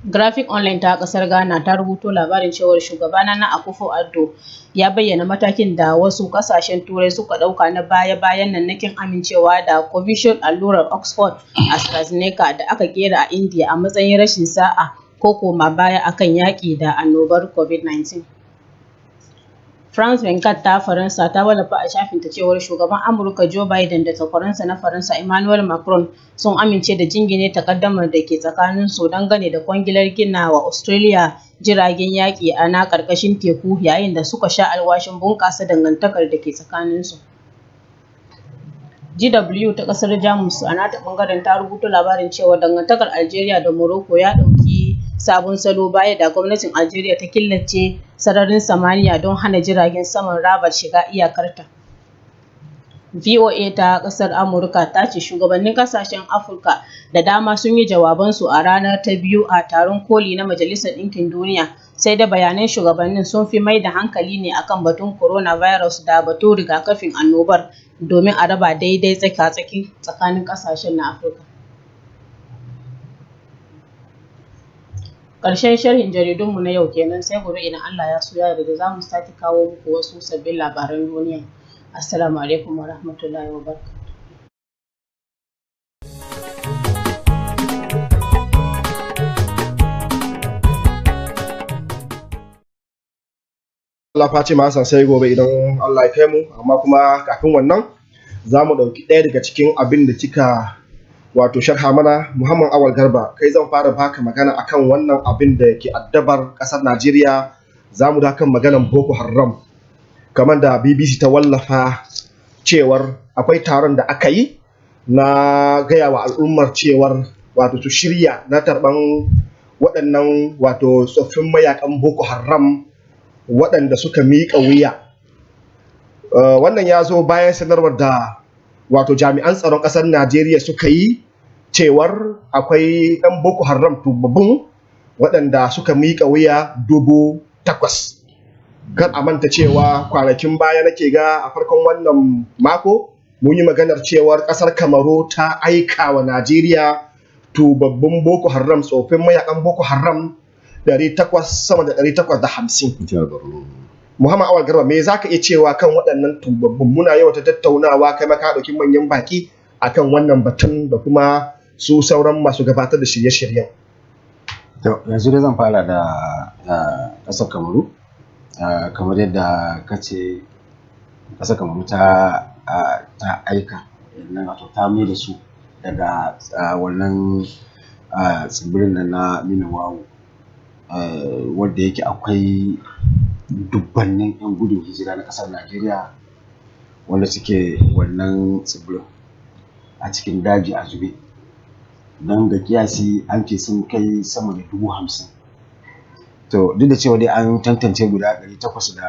Graphic Online ta ƙasar Ghana ta rubuto labarin cewar shugaba Nana Akufo-Addo ya bayyana matakin da wasu ƙasashen Turai suka ɗauka na baya-bayan nan na kin amincewa da Covishield allurar Oxford AstraZeneca da aka kera a India a matsayin rashin sa'a ko koma baya akan yaƙi da annobar COVID-19. France 24 ta Faransa ta wallafa a shafinta cewar shugaban Amurka Joe Biden da takwaransa na Faransa Emmanuel Macron sun amince da jingine takaddamar da ke tsakaninsu dangane da kwangilar gina wa Australia jiragen yaƙi a na ƙarƙashin teku, yayin da suka sha alwashin bunƙasa dangantakar da ke tsakaninsu. GW ta ƙasar Jamus a nata ɓangaren ta rubuta labarin cewa dangantakar Algeria da Morocco ya ɗauki sabon salo baya da gwamnatin Algeria ta killace sararin samaniya don hana jiragen saman Rabat shiga iyakarta. VOA ta ƙasar Amurka ta ce shugabannin ƙasashen Afirka da dama sun yi jawabansu a ranar ta biyu a taron koli na Majalisar Ɗinkin Duniya, sai da bayanan shugabannin sun fi mai da hankali ne akan batun coronavirus da batun rigakafin annobar domin a raba daidai tsaka-tsaki tsakanin ƙasashen na Afirka. Ƙarshen sharhin jaridunmu na yau kenan, sai gobe idan Allah ya so ya yarda za mu sake kawo muku wasu sabbin labaran duniya. Assalamu alaikum wa rahmatullahi wa barakatuh. Allah Fatima Hassan sai gobe idan Allah ya kai mu, amma kuma kafin wannan za mu ɗauki ɗaya daga cikin abin da kika sharha mana. Muhammad Awal Garba, kai zan fara baka magana akan wannan abin da ke addabar ƙasar Najeriya. Za mu da kan maganan Boko Haram, kamar da BBC ta wallafa cewar akwai taron da aka yi na gaya wa al'ummar cewar su shirya na tarban waɗannan tsoffin mayakan Boko Haram waɗanda suka miƙa wuya. Wannan ya zo bayan sanarwar da jami'an tsaron ƙasar Najeriya suka yi cewar akwai ɗan Boko Haram tubabbun waɗanda suka miƙa wuya 8,000. Kar a manta cewa kwanakin baya nake ga a farkon wannan mako mun yi maganar cewar ƙasar Kamaru ta aika wa Najeriya tubabbun Boko Haram, tsofin mayakan Boko Haram 800, sama da 850. Muhammad Awal Garba, me za ka iya cewa kan waɗannan tubabbun? Muna yau ta tattaunawa, kai maka ɗauki manyan baki akan wannan batun da kuma su sauran masu gabatar da shirye-shiryen. Yanzu dai zan fara da ƙasar Kamaru. Kamar yadda ka ce, ƙasar Kamaru ta aika, ta mai da su daga wannan tsibirin na Minawawu, wanda yake akwai dubbannin 'yan gudun hijira na ƙasar Najeriya wanda suke wannan tsibirin a cikin daji a zube, don ga kiyasi an ce sun kai sama da 50,000. to duk da cewa dai an tantance guda 800 da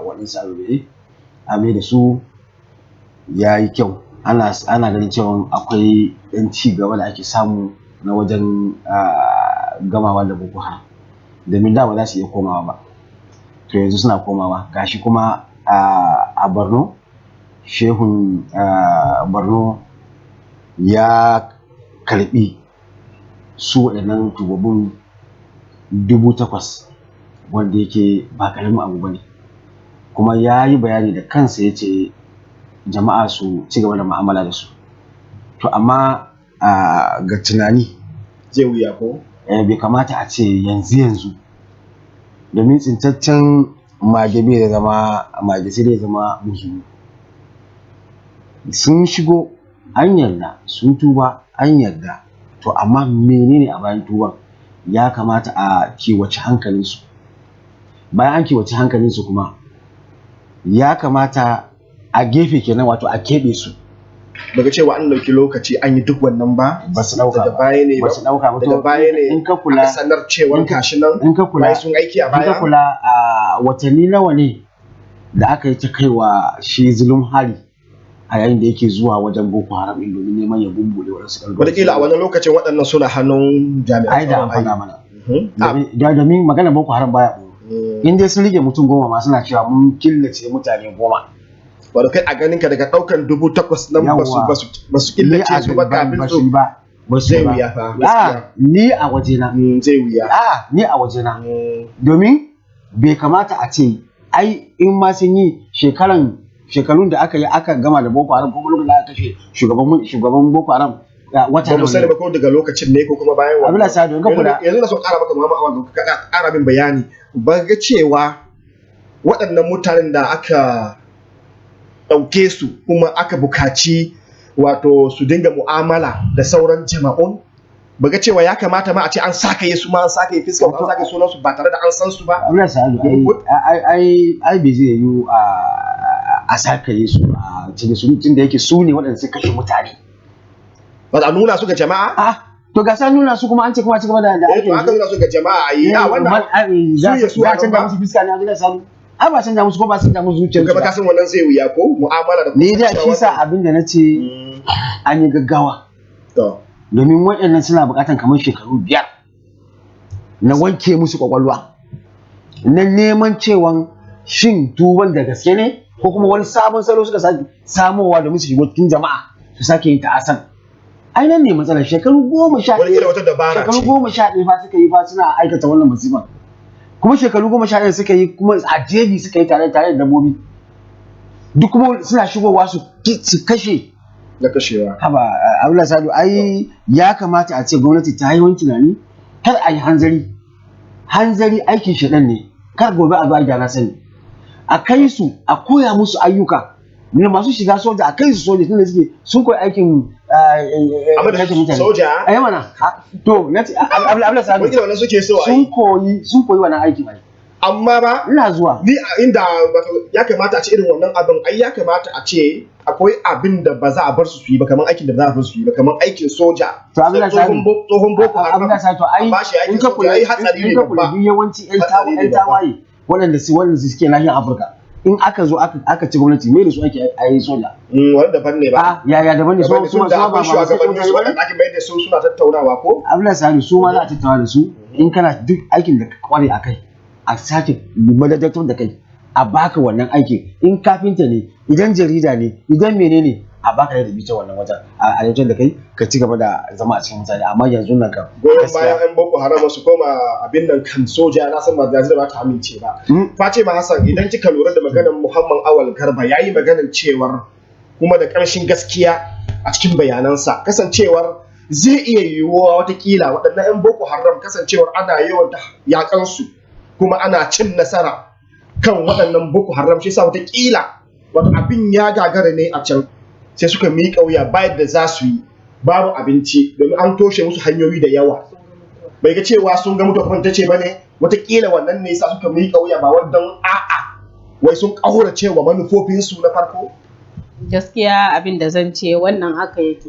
waɗansu abubuwa a mai da su ya yi kyau. Ana ganin cewa akwai ɗan ci gaba da ake samu na wajen gamawa da Boko Haram, domin da ba za su iya komawa ba, to yanzu suna komawa. Gashi kuma a Borno, shehun Borno ya karɓi su waɗannan tubabun 8,000, wanda yake ba ƙaramin abu ba ne, kuma ya yi bayani da kansa ya ce jama'a su ci gaba da mu'amala da su. To amma ga tunani zai wuya ko? Bai kamata a ce yanzu domin tsintaccen mage bai zama mage, sai dai zama muzuru. Sun shigo an yarda, sun tuba an yarda, to amma menene a bayan tuban? Ya kamata a kiwace hankalinsu. Bayan an kiwace hankalinsu kuma ya kamata a gefe kenan, wato a keɓe su. Daga cewa an ɗauki lokaci an yi duk wannan ba? Ba su ɗauka daga baya ne ba su ɗauka ba. Daga baya ne in ka kula, aka sanar cewa gashi nan in ka kula, bayan sun aiki a baya? In ka kula watanni nawa ne da aka yi ta kaiwa shi zulum hari a yayin da yake zuwa wajen Boko Haram ɗin domin neman ya bumbule waɗansu ɗan. Wataƙila a wannan lokacin waɗannan suna hannun jami'an ai da an faɗa mana. Domin magana Boko Haram baya ɓoye. In dai sun rike mutum 10 ma suna cewa mun killace mutane 10. Wadda kai a ganin ka daga ɗaukan 8,000 nan ba su killace su ba kafin su ba. Zai wuya fa. Ni a wajena. Zai wuya. Ni a wajena. Domin bai kamata a ce ai in ma sun yi shekarun da aka yi aka gama da Boko Haram, ko lokacin da aka kashe shugaban Boko Haram wata ba mu sani ba ko daga lokacin ne ko kuma bayan wannan. Abdullahi Sadu ga kula yanzu na so ƙara maka Muhammad Awal ka ƙara min bayani ba ga cewa waɗannan mutanen da aka ɗauke su kuma aka bukaci wato su dinga mu'amala da sauran jama'un, ba ga cewa ya kamata ma a ce an sakaye su ma, an sakaye fiskar, an sakaye sunan su ba tare da an san su ba. Abdullahi Sadu ai bai zai yi a sakaye su a cikin su tun da yake su ne waɗanda suka kashe mutane. Ba a nuna su ga jama'a? To ga sa nuna su kuma an ce kuma ci gaba da aikin. Aka nuna su ga jama'a a yi. Wannan su ya canza musu fiska ne Abdullahi Sadu. Ai ba canza musu ko ba canza musu zuciyar su. Kuma ka san wannan zai wuya ko mu'amala da. Ni da shi sa abin da nace an yi gaggawa. Domin waɗannan suna buƙatan kamar shekaru 5 na wanke musu kwakwalwa, na neman cewan shin tuban da gaske ne ko kuma wani sabon salo suka sake samowa da musu shigo cikin jama'a su sake yin ta'asan. Ai nan ne matsalar. Shekaru 11 shekaru 11 fa suka yi fa suna aikata wannan musibar, kuma shekaru 11 suka yi kuma a jeji suka yi tare da dabbobi, duk kuma suna shigowa su kashe da kashewa. Haba Abdullahi Sadu, ai ya kamata a ce gwamnati ta yi wani tunani, kar a yi hanzari aikin shedan ne, kar gobe a zo a gyara sani. A kai su a koya musu ayyuka ne, masu shiga soja a kai su soja tunda suke sun koyi aikin kashe mutane. Soja? Ai mana. To nace Abdullahi Sadu, wani wannan suke so sun koyi wannan aikin ai. Amma ba ina zuwa ni inda ya kamata a ce irin wannan abin, ai ya kamata a ce akwai abin da ba za a bar su yi ba, kamar aikin da ba za a bar su yi ba, kamar aikin soja. To Abdullahi Sadu, tsohon Boko Haram. Abdullahi Sadu, ai in ka kula duk yawanci ƴan tawaye waɗanda suke nahiyar Afirka, in aka zo aka ci gwamnati mai da su ake a yi soja. Wani daban ne ba. Ya daban ne, su ba shugabanni su waɗanda ake mai da su suna tattaunawa ko? Abdullahi Sadu, su ma za a tattauna da su in kana duk aikin da ka kware a kai, a sake madadatar da kai, a baka wannan aikin. In kafinta ne, idan jarida ne, idan menene, a baka da bice wannan wajen a yankin da kai ka ci gaba da zama a cikin mutane. Amma yanzu nan kan goyon bayan yan Boko Haram su koma abin nan kan soja, na san ba da ta amince ba. Fatima Hassan, idan kika lura da maganar Muhammad Awal Garba, yayi maganar cewar kuma da ƙarshen gaskiya a cikin bayanansa, kasancewar zai iya yiwuwa watakila waɗannan 'yan Boko Haram kasancewar ana yawan yaƙansu kuma ana cin nasara kan waɗannan Boko Haram, shi yasa watakila wato abin ya gagara ne a can, sai suka miƙa wuya bayan da za su yi, babu abinci domin an toshe musu hanyoyi da yawa. Bai ga cewa sun ga mutuwa kuma ta ce bane, watakila wannan ne yasa suka miƙa wuya, ba wadan a'a wai sun ƙaura cewa manufofinsu na farko. Gaskiya abin da zan ce wannan haka yake,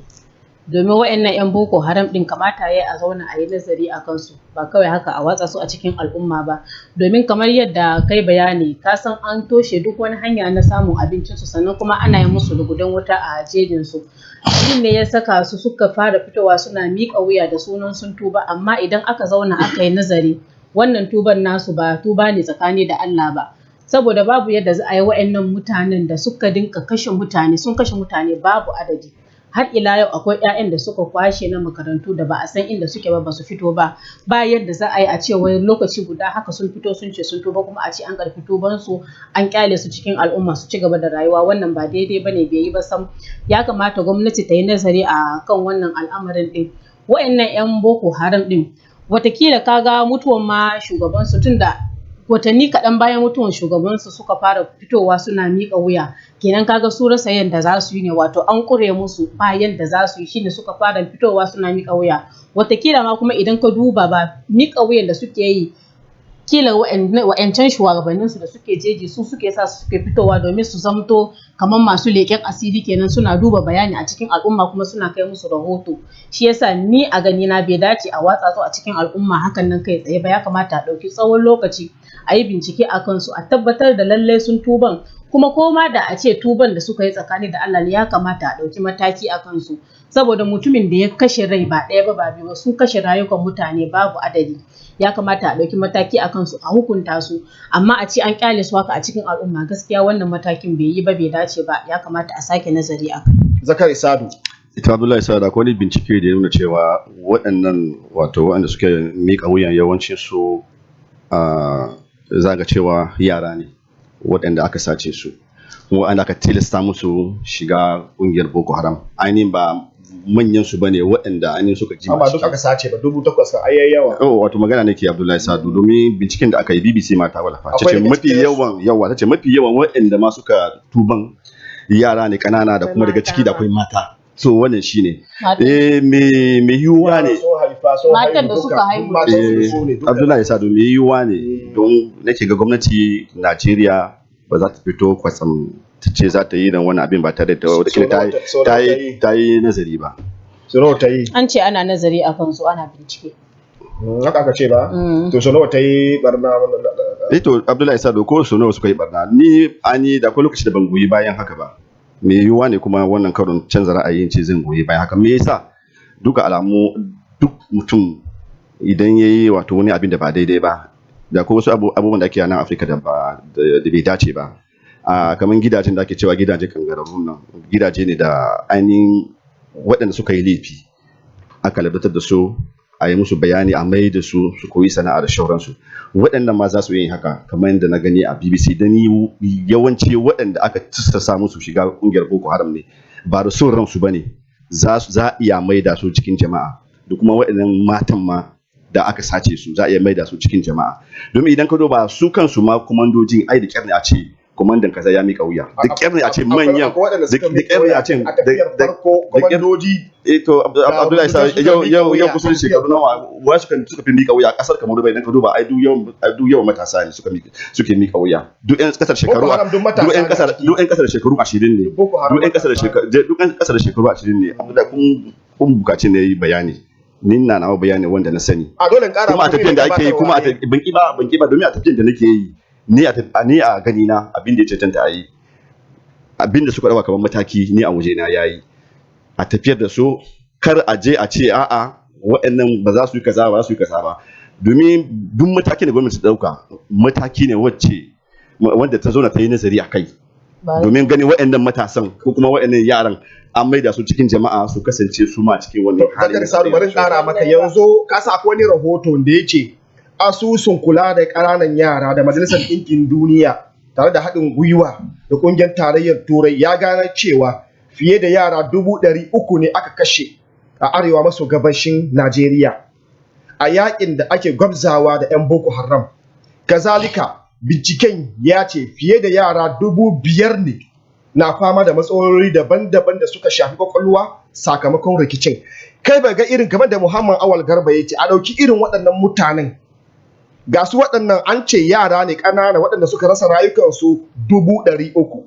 domin waɗannan 'yan boko haram ɗin kamata ya a zauna a yi nazari a kansu ba kawai haka a watsa su a cikin al'umma ba, domin kamar yadda kai bayani ka san an toshe duk wani hanya na samun abincinsu sannan kuma ana yi musu lugudan wuta a jejinsu. Abin ne ya saka su suka fara fitowa suna miƙa wuya da sunan sun tuba, amma idan aka zauna aka yi nazari wannan tuban nasu ba tuba ne tsakani da Allah ba, saboda babu yadda za a yi wa'annan mutanen da suka dinka kashe mutane, sun kashe mutane babu adadi. Har ila yau akwai 'ya'yan da suka kwashe na makarantu da ba a san inda suke ba su fito ba yadda za a yi a ce wai lokaci guda haka sun fito sun ce sun tuba kuma a ce an karfi tubansu an kyale su cikin al'umma su ci gaba da rayuwa. Wannan ba daidai ba ne, bai yi ba sam. Ya kamata gwamnati ta yi nazari a kan wannan al'amarin din. Wa'annan 'yan boko haram din watakila kaga mutuwan ma shugabansu, tun da watanni kaɗan bayan mutuwan shugabansu suka fara fitowa suna miƙa wuya, kenan kaga su rasa yadda za su yi ne, wato an ƙure musu ba yadda za su yi, shine suka fara fitowa suna miƙa wuya. Watakila ma kuma idan ka duba ba miƙa wuyan da suke yi, kila wa'ancan shugabanninsu da suke jeji su suke sa su suke fitowa domin su zamto kamar masu leƙen asiri, kenan suna duba bayani a cikin al'umma kuma suna kai musu rahoto. Shi yasa ni a gani na bai dace a watsa su a cikin al'umma hakan nan kai tsaye ba, ya kamata a ɗauki tsawon lokaci a yi bincike a kansu a tabbatar da lallai sun tuban, kuma koma da a ce tuban da suka yi tsakani da Allah ne ya kamata a ɗauki mataki a kansu, saboda mutumin da ya kashe rai ba ɗaya ba ba biyu ba, sun kashe rayukan mutane babu adadi. Ya kamata a ɗauki mataki a kansu a hukunta su, amma a ce an kyale su haka a cikin al'umma gaskiya wannan matakin bai yi ba, bai dace ba, ya kamata a sake nazari a kai. Zakari Sadu. Ita Abdullahi Sadu, akwai wani bincike da ya nuna cewa waɗanda suke miƙa wuyan yawancin su zaga cewa yara ne waɗanda aka sace su, waɗanda aka tilasta musu shiga ƙungiyar Boko Haram. Ainihin ba manyan su bane waɗanda ainihin suka jima amma duk aka sace ba 8,000 kan ayyayawa. Wato magana nake Abdullahi Sadu, domin binciken da aka yi BBC ma ta wallafa tace mafi yawan waɗanda ma suka tuban yara ne kanana da kuma daga ciki da akwai mata. So wannan shine me yiwuwa ne matan da suka haihu Abdullahi Sadu, me yiwuwa ne don nake ga gwamnati Najeriya ba za ta fito kwatsam ta ce za ta yi nan wani abin ba tare da ta yi nazari ba. An ce ana nazari a kansu, ana bincike. Haka aka ce ba? To so nawa ta yi barna? To Abdullahi Sadu, ko so nawa suka yi barna? Ni da akwai lokaci da ban goyi bayan haka ba. Me yiwuwa ne kuma wannan karon canza ra'ayin ce zan goyi bayan haka. Me yasa? Duka alamu duk mutum idan ya yi wato wani abin da ba daidai ba, da ko wasu abubuwan da ake a nan Afirka da bai dace ba. Kamar gidajen da ake cewa gidaje kangararrun nan, gidaje ne da ainihin waɗanda suka yi laifi aka labatar da su, a yi musu bayani, a mai da su koyi sana'a da shauransu. Waɗannan ma za su yi haka kamar yadda na gani a BBC. Dan yawanci waɗanda aka tussasa musu shiga ƙungiyar Boko Haram ne, ba da son ransu ba ne, za a iya mai da su cikin jama'a. Da kuma waɗannan matan ma da aka sace su za a iya mai da su cikin jama'a. Domin idan ka duba su kansu ma komandojin, ai da kyar ne a ce komandan kaza ya mika wuya, da kyar ne a ce manyan, da kyar ne a ce komandoji. To Abdullahi Sa, yau kusan shekaru nawa wa suka fi mika wuya a kasar Kamaru? Bai, idan ka duba ai duk yawan matasa ne suke mika wuya. Duk yan kasar shekaru 20 ne. Duk yan kasar shekaru 20 ne. Abdullahi kun bukaci ne yi bayani. Ni na nawa bayani wanda na sani. Kuma a tafiyan da ake yi, kuma ban ki ba domin a tafiyan da nake yi ni a gani na abin da ya cancanta a yi, abin da suka ɗauka kamar mataki ni a waje na yayi, a tafiyar da su, kar a je a ce a'a waɗannan ba za su yi kaza ba, domin duk matakin da gwamnati ta ɗauka mataki ne wanda ta zo na ta yi nazari a kai, domin ganin waɗannan matasan ko kuma waɗannan yaran an maida su cikin jama'a su kasance su ma cikin wannan hali. Zakari Sadu, bari ƙara maka, yanzu ka sa akwai wani rahoto da ya ce asusun kula da ƙananan yara da Majalisar Ɗinkin Duniya tare da haɗin gwiwa da ƙungiyar tarayyar Turai ya gane cewa fiye da yara 300,000 ne aka kashe a arewa maso gabashin Najeriya a yakin da ake gwabzawa da 'yan Boko Haram. Kazalika, binciken ya ce fiye da yara 5,000 ne na fama da matsaloli daban-daban da suka shafi kwakwalwa sakamakon rikicin. Kai ba ga irin kamar da Muhammad Awal Garba ya ce a ɗauki irin waɗannan mutanen, ga su waɗannan an ce yara ne ƙanana waɗanda suka rasa rayukansu 300,000,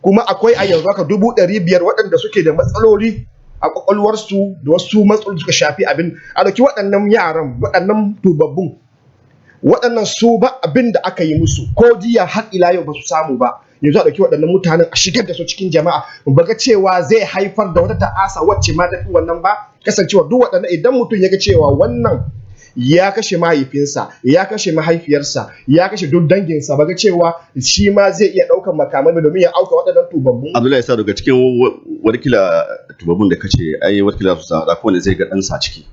kuma akwai a yanzu haka 500,000 waɗanda suke da matsaloli a kwakwalwarsu da wasu matsaloli suka shafi abin a dauki waɗannan yaran waɗannan tubabbun waɗannan su ba abin da aka yi musu ko diya har ila yau ba su samu ba yanzu a dauki waɗannan mutanen a shigar da su cikin jama'a ba ga cewa zai haifar da wata ta'asa wacce ma tafi wannan ba kasancewa duk waɗannan idan mutum ya ga cewa wannan ya kashe mahaifinsa ya kashe mahaifiyarsa ya kashe duk danginsa ba ga cewa shi ma zai iya ɗaukar makamai domin ya auka waɗannan tubabbun. Abdullahi sa daga cikin warkila tubabbun da kace ai warkila su da kowane zai ga ɗansa ciki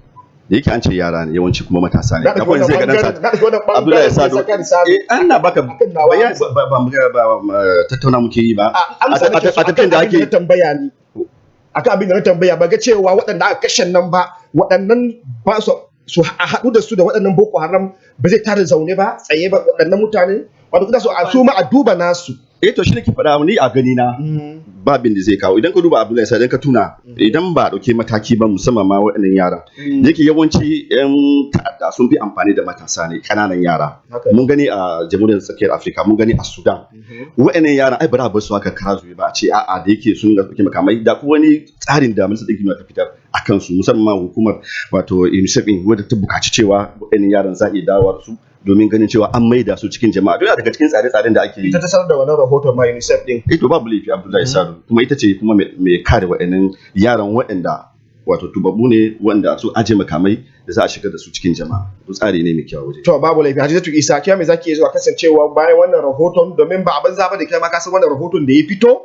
da yake an ce yara ne yawanci kuma matasa ne da kowane zai ga ɗansa Abdullahi sa ana baka ba tattauna muke yi ba a tattauna da ake tambaya ne akan abin da na tambaya ba ga cewa waɗanda aka kashe nan ba waɗannan ba su haɗu da su da waɗannan Boko Haram ba zai tare zaune ba tsaye ba waɗannan mutane wato kuma su ma a duba nasu. To shi nake faɗa ni a gani na babin da zai kawo idan ka duba Abdullahi sai idan ka tuna idan ba dauke mataki ba musamman ma waɗannan yaran yake yawanci yan ta'adda sun fi amfani da matasa ne kananan yara mun gani a jamhuriyar tsakiyar Afirka mun gani a Sudan waɗannan yaran ai ba su haka kara zuwa ba a ce a'a da yake sun dauke makamai da kuma wani tsarin da Majalisar Ɗinkin Duniya ta fitar a kansu musamman hukumar wato UNICEF wadda ta buƙaci cewa waɗannan yaran za a iya dawo da su domin ganin cewa an maida su cikin jama'a duk daga cikin tsare-tsaren da ake yi. Ita ta sanar da wannan rahoton ma UNICEF din. To babu laifi Abdullahi Sadu kuma ita ce kuma mai kare waɗannan yaran waɗanda wato tubabbu ne wanda su aje makamai da za a shigar da su cikin jama'a. To tsari ne mai kyau waje. To babu laifi Hajjatu Isa kiya me zaki zuwa kasancewa bayan wannan rahoton domin ba abin zaba da kai ma ka san wannan rahoton da ya fito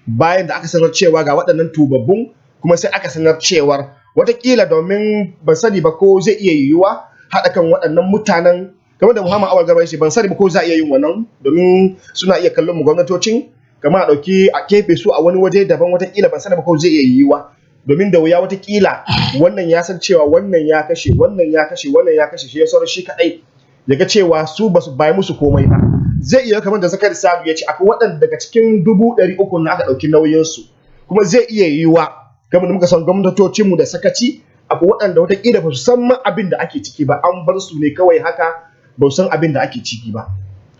bayan da aka sanar cewa ga waɗannan tubabbun kuma sai aka sanar cewar watakila domin ban sani ba ko zai iya yiwuwa haɗa kan waɗannan mutanen kamar da Muhammad Awal Garba shi ban sani ba ko za a iya yin wannan domin suna iya kallon mu gwamnatocin kamar a dauki a kefe su a wani waje daban watakila ban sani ba ko zai iya yiwuwa domin da wuya watakila wannan ya san cewa wannan ya kashe wannan ya kashe wannan ya kashe shi ya sauran shi kadai ya ga cewa su ba su bai musu komai ba zai iya kamar da Zakari Sabu ya ce akwai waɗanda daga cikin 300,000 na aka dauki nauyin su kuma zai iya yiwuwa kamar da muka san gwamnatocin mu da sakaci akwai waɗanda watakila ba su san ma abin da ake ciki ba an bar su ne kawai haka ba san abin da ake ciki ba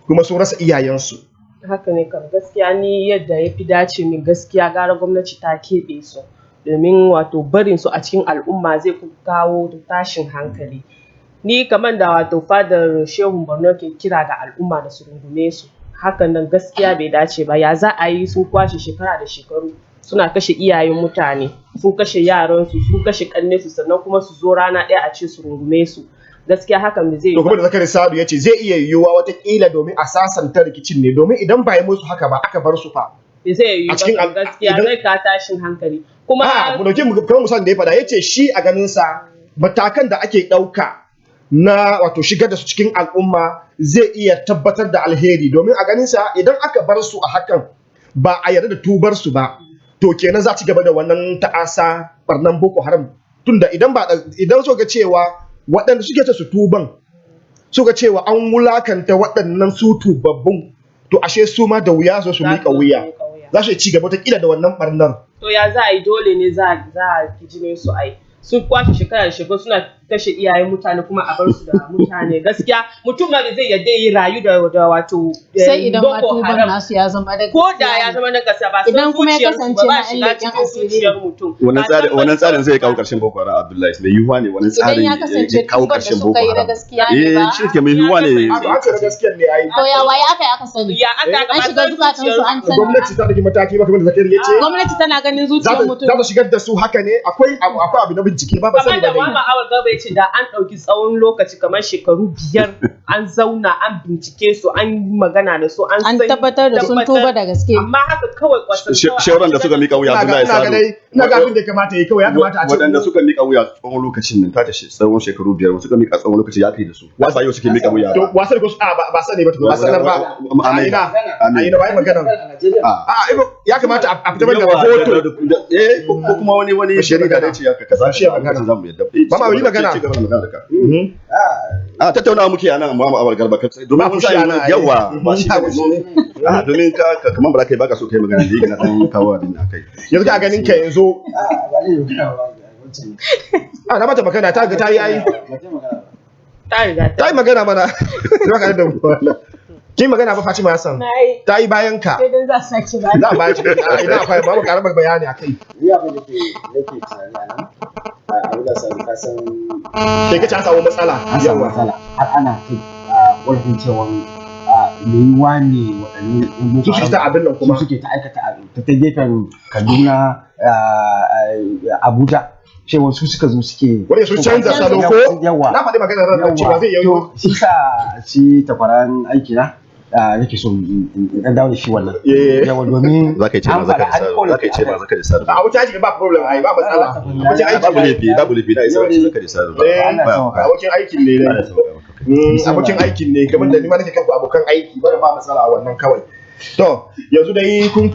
kuma sun rasa iyayensu. Haka ne kam gaskiya ni yadda ya fi dace min gaskiya gara gwamnati ta keɓe su domin wato barin su a cikin al'umma zai kawo tashin hankali. Ni kamar da wato fadar Shehu Borno ke kira ga al'umma da su rungume su hakan nan gaskiya bai dace ba ya za a yi sun kwashe shekara da shekaru suna kashe iyayen mutane sun kashe yaransu sun kashe ƙannensu sannan kuma su zo rana ɗaya a ce su rungume su. Gaskiya hakan da zai yi. To kuma da Zakari Sadu ya ce zai iya yiwuwa watakila domin a sasanta rikicin ne domin idan ba yi musu haka ba aka bar su fa. Zai yi ba gaskiya zai ka tashin hankali. Kuma mu dauki kamar musan da ya faɗa yace shi a ganin sa matakan da ake ɗauka na wato shigar da su cikin al'umma zai iya tabbatar da alheri domin a ganin sa idan aka bar su a hakan ba a yarda da tubar su ba to kenan za ci gaba da wannan ta'asa barnan Boko Haram tunda idan so ga cewa waɗanda suke ta su tuban suka cewa an wulakanta waɗannan su tubabbun to ashe su ma da wuya su miƙa wuya za su ci gaba ta kila da wannan barnar. To ya za a yi dole ne za a kijine su ai sun kwashe shekara da shekaru suna kashe iyayen mutane kuma a bar su da mutane gaskiya mutum ma zai yadda yi rayu da wato sai idan matuban nasu ya zama da ko da ya zama na gasa ba idan kuma ya kasance na shiga cikin zuciyar mutum wannan tsarin zai kawo karshen Boko Haram Abdullahi mai yiwuwa ne wannan tsarin ya kawo karshen Boko Haram shi ke mai yiwuwa ne a ce gaskiya ne ai to ya waye aka sani an shiga zukatan su an sani gwamnati ta dake mataki ba kamar da Zakari ya ce gwamnati tana ganin zuciyar mutum za ta shigar da su haka ne akwai abu na bincike ba sani ba Mama Awal Garba ce da an ɗauki tsawon lokaci kamar shekaru 5 an zauna an bincike su an magana da su an tabbatar da sun tuba da gaske amma haka kawai kwasan shawaran da suka mika wuya Abdullahi Sadu ina ga abin da kamata yi kawai ya kamata a ce waɗanda suka mika wuya tsawon lokacin nan ta tashi tsawon shekaru 5 suka mika tsawon lokaci ya kai da su wasa yau suke mika wuya to wasa ko ba sani ba ba sanar ba aina wai magana ya kamata a fitar da rahoto ko kuma wani shari'a da ce ya kaza shi magana zamu yadda ba ma yi magana tattaunawa muke anan Muhammad Awal Garba domin mun sa yawa ba shi domin ka kaman ba za ka yi baka so kai magana da na dan kawo abin akai yanzu ka ganin ka yanzu na mata magana ta yi ai ta yi magana mana ba ka da kin magana ba Fatima Hassan ta yi bayan ka sai dai za su saki ba za a ba ki idan akwai ba mu karamar bayani akai ni abin da nake tunani a nan abu da sai ka san sai kace an samu matsala an samu matsala har ana ƙwarfin cewa mai yiwuwa ne waɗannan su suke ta abin nan kuma suke ta aikata ta gefen Kaduna Abuja cewa su suka zo suke wanda su canza salo ko yawa na faɗi magana ran cewa zai yi shi sa shi takwaran aiki na nake so in dawo da shi wannan yawa domin za ka yi ce ma za ka ji sadu a wuce aiki ba problem ai ba matsala wuce aiki babu laifi na isa za ka ji sadu ba abokin aikin ne abokin aikin ne kamar da ni ma nake kanku abokan aiki ba matsala a wannan kawai to yanzu dai kun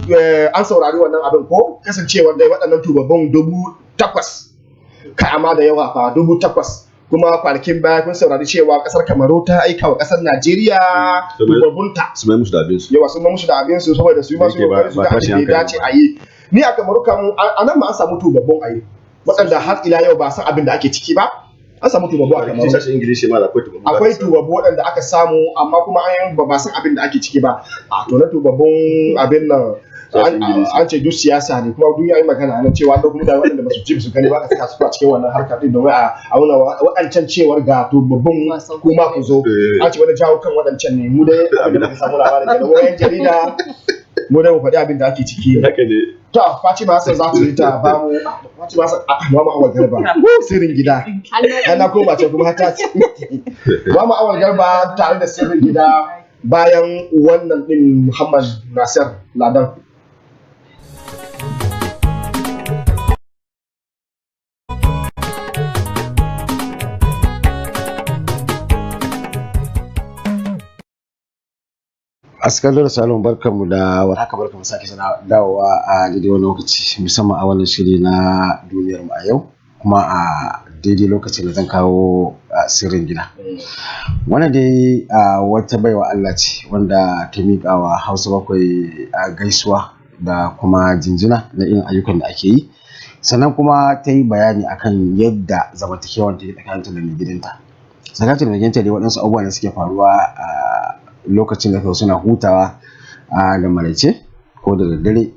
an saurari wannan abin ko kasancewar dai waɗannan tubabbun 8,000 kai amma da yawa fa 8,000 kuma kwanakin baya kun saurari cewa kasar Kamaru ta aika wa kasar Najeriya tubabbunta su mai musu da abin su yawa sun mai musu da abin su saboda su yi masu kokari su da abin da ya dace a yi ni a Kamaru kan anan ma an samu tubabbun a yi waɗanda har ila yau ba san abin da ake ciki ba an samu tubabbu a Kamaru sashen Ingilishi ma da akwai tubabbu waɗanda aka samu amma kuma an ba san abin da ake ciki ba a to na tubabbun abin nan an ce duk siyasa ne kuma duk yayi magana nan cewa da kuma da waɗanda ba su ji su gani ba a saka su a cikin wannan harkar din domin a auna waɗancan cewar ga tubabbun kuma ku zo an ce wani jawo kan waɗancan ne mu dai abin da muka samu labarin da wayan jarida mu dai mu faɗi abin da ake ciki haka ne to Fatima Hassan za ta yi ta ba mu Fatima Hassan Mama Awal Garba sirrin gida ana koma ce kuma ta ce Mama Awal Garba tare da sirrin gida bayan wannan din Muhammad Nasir Ladan Askalar salon barkanmu da warhaka barkanmu sake dawowa a daidai wani lokaci musamman a wannan shiri na duniyarmu a yau kuma a daidai lokacin da zan kawo sirrin gida. Wannan dai wata baiwa Allah ce wanda ta miƙa wa Hausa bakwai gaisuwa da kuma jinjina na irin ayyukan da ake yi sannan kuma ta yi bayani akan yadda zamantakewar ta yi tsakaninta da mai gidanta. Tsakaninta da mai gidanta dai waɗansu abubuwa da suke faruwa lokacin da kawai suna hutawa da maraice ko da daddare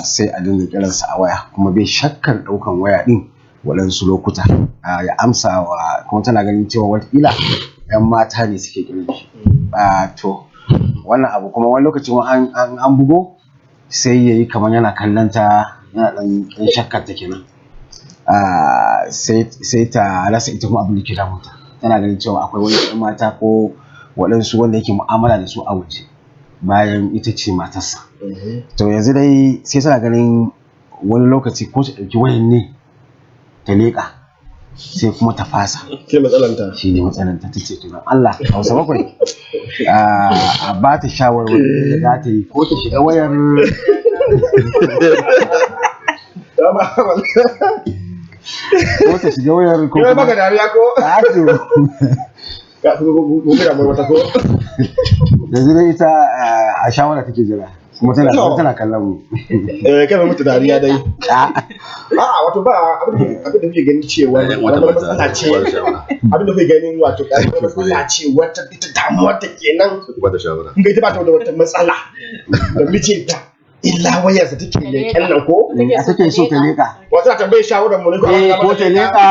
sai a dinga kiransa a waya kuma bai shakkar ɗaukan waya ɗin waɗansu lokuta ya amsa wa kuma tana ganin cewa watakila 'yan mata ne suke kiran shi to wannan abu kuma wani lokacin an bugo sai ya yi kamar yana kallon ta yana ɗan shakkar ta kenan sai ta rasa ita kuma abin da ke damunta tana ganin cewa akwai wani 'yan mata ko waɗansu wanda yake mu'amala da su a waje bayan ita ce matarsa. To yanzu dai sai tana ganin wani lokaci ko ta ɗauki wayan ne ta leƙa sai kuma ta fasa. Ke matsalanta? Shi ne matsalanta ta ce tunan Allah Hausa bakwai a ba ta shawarwari da za ta yi ko ta shiga wayar ko ta shiga wayar ko kuma baka dariya ko ka kuma mai wata ko yanzu dai ita a shawara take jira kuma tana kallon mu kai mutu dariya dai wato ba abin da kuke gani cewa wannan matsala ce abin da kuke ganin wato matsala ce wata ita damuwar ta kenan ba ta shawara kun ga ita ba ta da wata matsala da mijinta illa wayarsa take leƙen nan ko take so ta leƙa wata tambaye shawarar mu ne ko ta leƙa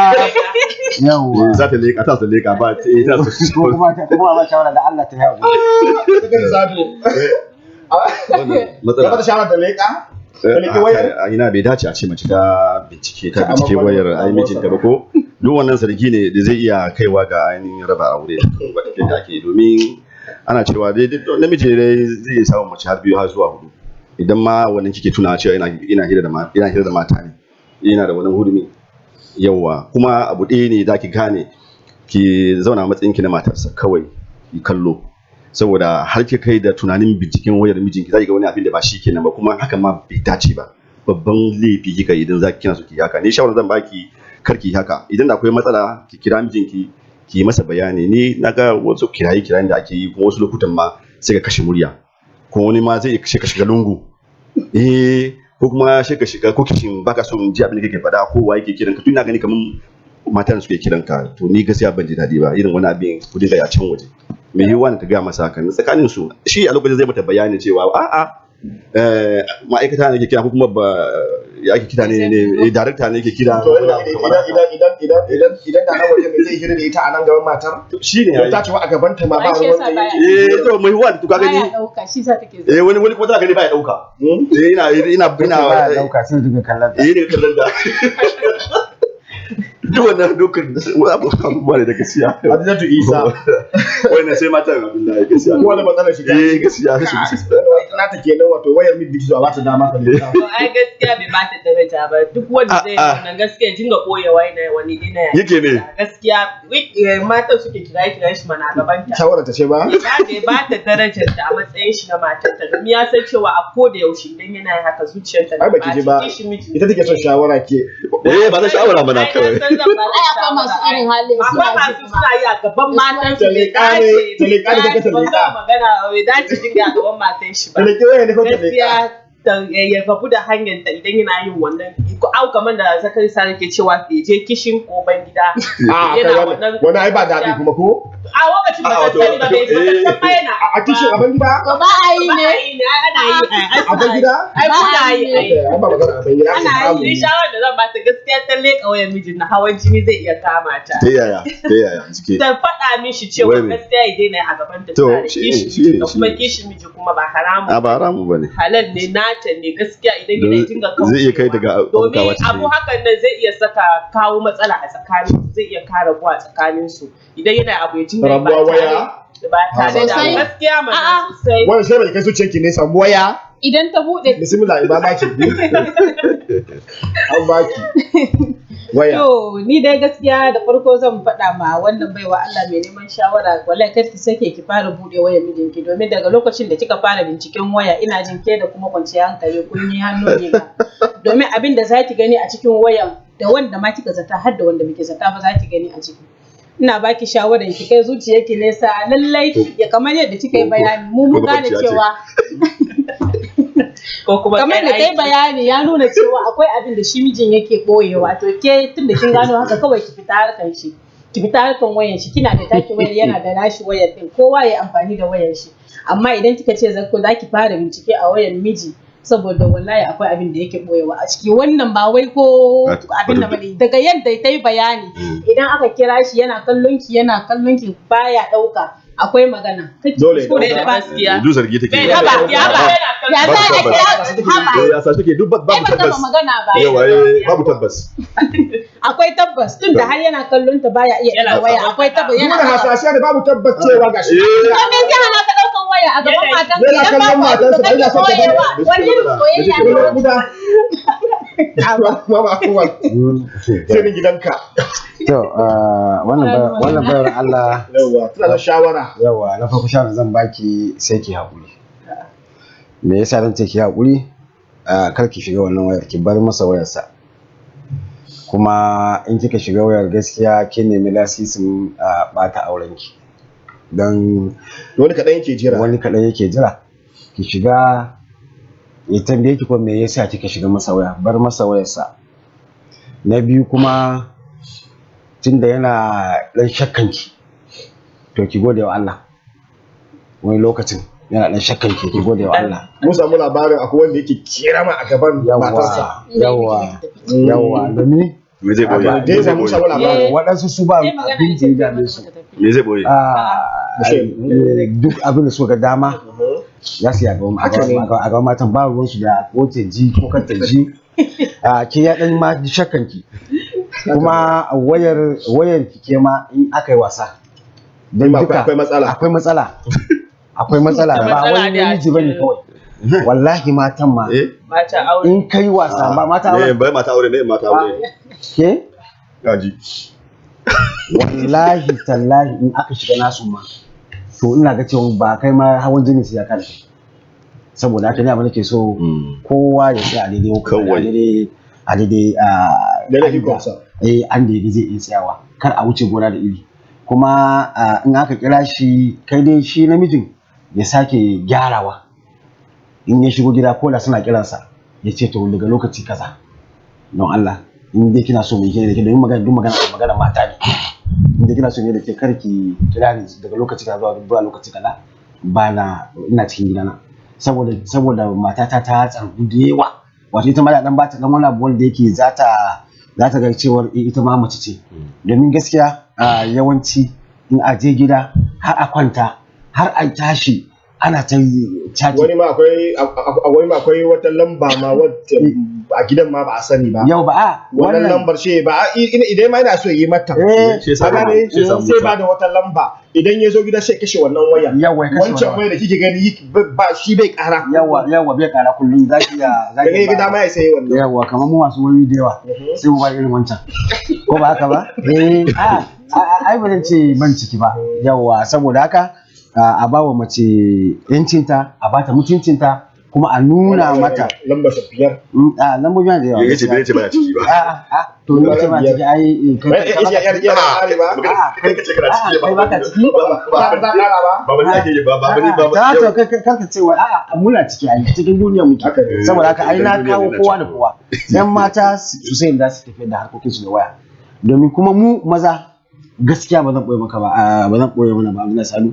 yawa za ta leƙa ta leƙa ba ta ita ko kuma ba shawara da Allah ta yawo take zato matsala ta shawara da leƙa ta wayar ina bai dace a ce mace ta bincike wayar ai mijinta ba ko duk wannan zargi ne da zai iya kaiwa ga ainihin raba aure da ake domin ana cewa dai namiji dai zai samu mace har 2 har zuwa 4 idan ma wannan kike tuna cewa ina hira da mata ne ina da wannan hurumi yawa kuma abu ɗaya ne zaki gane ki zauna matsayin ki na matarsa kawai ki kallo saboda har ki kai da tunanin binciken wayar mijinki zaki ga wani abin da ba shi kenan ba kuma hakan ma bai dace ba babban laifi kika idan zaki kina so ki haka ni shawara zan baki karki haka idan da akwai matsala ki kira mijinki ki masa bayani ni naga wasu kirayen da ake yi kuma wasu lokutan ma sai ka kashe murya ko wani ma zai ka shiga lungu ko kuma sai ka shiga ko kishin baka so in ji abin da kake faɗa ko wa yake kiran ka to ina gani kaman matan suke kiran ka to ni gaskiya ban ji daɗi ba irin wani abin ku dinga ya can waje mai yiwuwa ta gaya masa hakan tsakanin su shi a lokacin zai mata bayani cewa a'a ma'aikata ne ke kira ko kuma ba ya ke kira ne director ne ke kira to idan da nan waje mai zai hira da ita a nan gaban matar shi ne ta ce wa a gaban ta ma ba Ai, shi yasa wanda baya- to mai yiwuwa to ka gani baya ɗauka shi sa take wani kuma tana gani baya dauka ina ba dauka sai daga kallon ta ne kallon da duk wannan dokar abubuwa ne da gaskiya Hadizatu Isa wannan sai mata Abdullahi gaskiya ko wani matsalar shi gaskiya sai su na ta kenan wato wayar mid digital ba ta dama ka lura To ai gaskiya bai bata daraja ba duk wanda zai yi wannan gaskiya jinga koyewa yana wani dina yake ne gaskiya matan suke kira shi mana gaban ta. shawara ta ce ba Bai bata darajar ta a matsayin shi na matar ta domin ya san cewa a koda yaushe idan yana yin haka zuciyarta ai baki ji ba ita take son shawara ke ba ta shawara mana kawai akwai masu irin halin su akwai masu suna yi a gaban matan su taleka ne take taleka magana bai dace dinga a gaban matan shi ba taleka waya ne ko taleka gaskiya ya gabu da hanyar ta idan yana yin wannan au kamar da zakari sa ke cewa bai je kishin ko ban gida yana wannan ai ba daɗi kuma ko a lokacin ba ta sani ba bai san ma yana a kishin a ban gida ba a yi ne ana yi a ban gida ai kuna yi ai ba magana a ban gida ana yi shawar da zan ba ta gaskiya ta leka wayan mijin na hawan jini zai iya kama ta ta yaya suke ta faɗa mishi cewa gaskiya ya daina a gaban ta tana da kishin da kuma kishin miji kuma ba haramun ba haramun bane halal ne nata ne gaskiya idan yana dinga kawo zai iya kai daga domin abu hakan nan zai iya kawo matsala a tsakanin zai iya kare rabuwa a tsakanin su idan yana abu ya dinga rabuwa waya ba tare da gaskiya mana sosai wannan sai bai kai zuciyarki ne samu waya idan ta bude bismillah ba baki an baki waya to ni dai gaskiya da farko zan faɗa ma wannan baiwa Allah mai neman shawara wallahi kar ki sake ki fara bude wayar mijinki domin daga lokacin da kika fara binciken waya ina jin ke da kuma kwanciyar hankali kun yi hannu ne ga domin abin da zaki gani a cikin wayan da wanda ma kika zata har da wanda muke zata ba zaki gani a ciki ina baki shawaran ki kai zuciyarki nesa lallai ya kamar yadda kika yi bayani mu mun gane cewa ko kuma kamar da kai bayani ya nuna cewa akwai abin da shi mijin yake boyewa to ke tun da kin gano haka kawai ki fita harkan shi ki fita harkan wayan shi kina da taki wayar yana da nashi wayar din kowa ya amfani da wayar shi amma idan kika ce zako zaki fara bincike a wayar miji saboda wallahi akwai abin da yake boyewa a ciki wannan ba wai ko abin da bane daga yadda ta yi bayani idan aka kira shi yana kallon ki baya dauka akwai magana dole da gaskiya duk zargi take ya za a kira ya sa take duk babu tabbas magana ba yawa babu tabbas akwai tabbas tun da har yana kallon ta baya iya ɗaga waya akwai tabbas yana hasashe da babu tabbas cewa gashi to me zai hana ka ɗaukan waya a gaban matan yana kallon matansa bai da saka wani irin soyayya ne mama kuma sai gidanka to wannan bayar Allah yawa tana da shawara yawa na farko shawara zan baki sai ki haƙuri me yasa zan ce ki haƙuri kar ki shiga wannan wayar ki bar masa wayarsa kuma in kika shiga wayar gaskiya kin nemi lasisin bata aurenki don wani kaɗan yake jira ki shiga ya tambaye ki ko me yasa kika shiga masa waya bar masa wayarsa na biyu kuma tunda yana dan shakkanki to ki gode wa Allah wani lokacin yana dan shakkanki ki gode wa Allah mun samu labarin akwai wanda yake kirama a gaban matarsa yawa domin me zai boye dai za mu samu labarin waɗansu su ba abin da ya dame su me zai boye duk abin da suka ga dama ya siya a gaban matan ba ruwansu da ko ta ji ko kan ta ji ke ya dan ma shakkanki kuma wayar ki ke ma in aka yi wasa don duka akwai matsala ba wani namiji bane kawai wallahi matan ma in kai wasa ba mata aure ba mata aure ne mata aure ke gaji wallahi tallahi in aka shiga nasu ma to ina ga cewa ba kai ma hawan jini sai ya kada saboda haka ne abin da ke so kowa ya tsaya a daidai kawai a daidai an da zai iya tsayawa kar a wuce gona da iri kuma in aka kira shi kai dai shi namijin ya sake gyarawa in ya shigo gida ko da suna kiransa ya ce to daga lokaci kaza don Allah in dai kina so mai gina da ke domin magana mata ne inda kina so ne da ke karki kira ni daga lokaci kaza zuwa lokaci kaza ba na ina cikin gidana saboda matata ta tsargu da yawa wato ita ma da dan ba ta dan wani abu wanda yake za ta ga cewar ita ma mace ce domin gaskiya yawanci in a je gida har a kwanta har a tashi ana ta chatting. Wani ma akwai wata lamba ma wata a gidan ma ba a sani ba. Yau ba wannan lambar ce ba idan ma yana so yi mata. Sai ba da wata lamba idan ya zo gida sai kashe wannan waya. Wancan waya da kike gani ba shi bai kara. Yawa bai kara kullum zaki daga gida ma ya sai wannan. Yawa kamar mu masu wayoyi da yawa sai mu ba irin wancan. Ko ba haka ba? Ai ba zan ce ban ciki ba. Yawa saboda haka a ba wa mace yancinta a ba ta mutuncinta kuma a nuna mata lambar biyar lambar biyar da yawa ya ce bai ce ba ciki ba to ne ce ba ciki ai kai ba ka ciki ba ka ce wa muna ciki ai cikin duniya muke saboda haka ai na kawo kowa da kowa yan mata su sai da su tafi da harkokin su da waya domin kuma mu maza gaskiya ba zan boye maka ba ba zan boye mana ba abin salu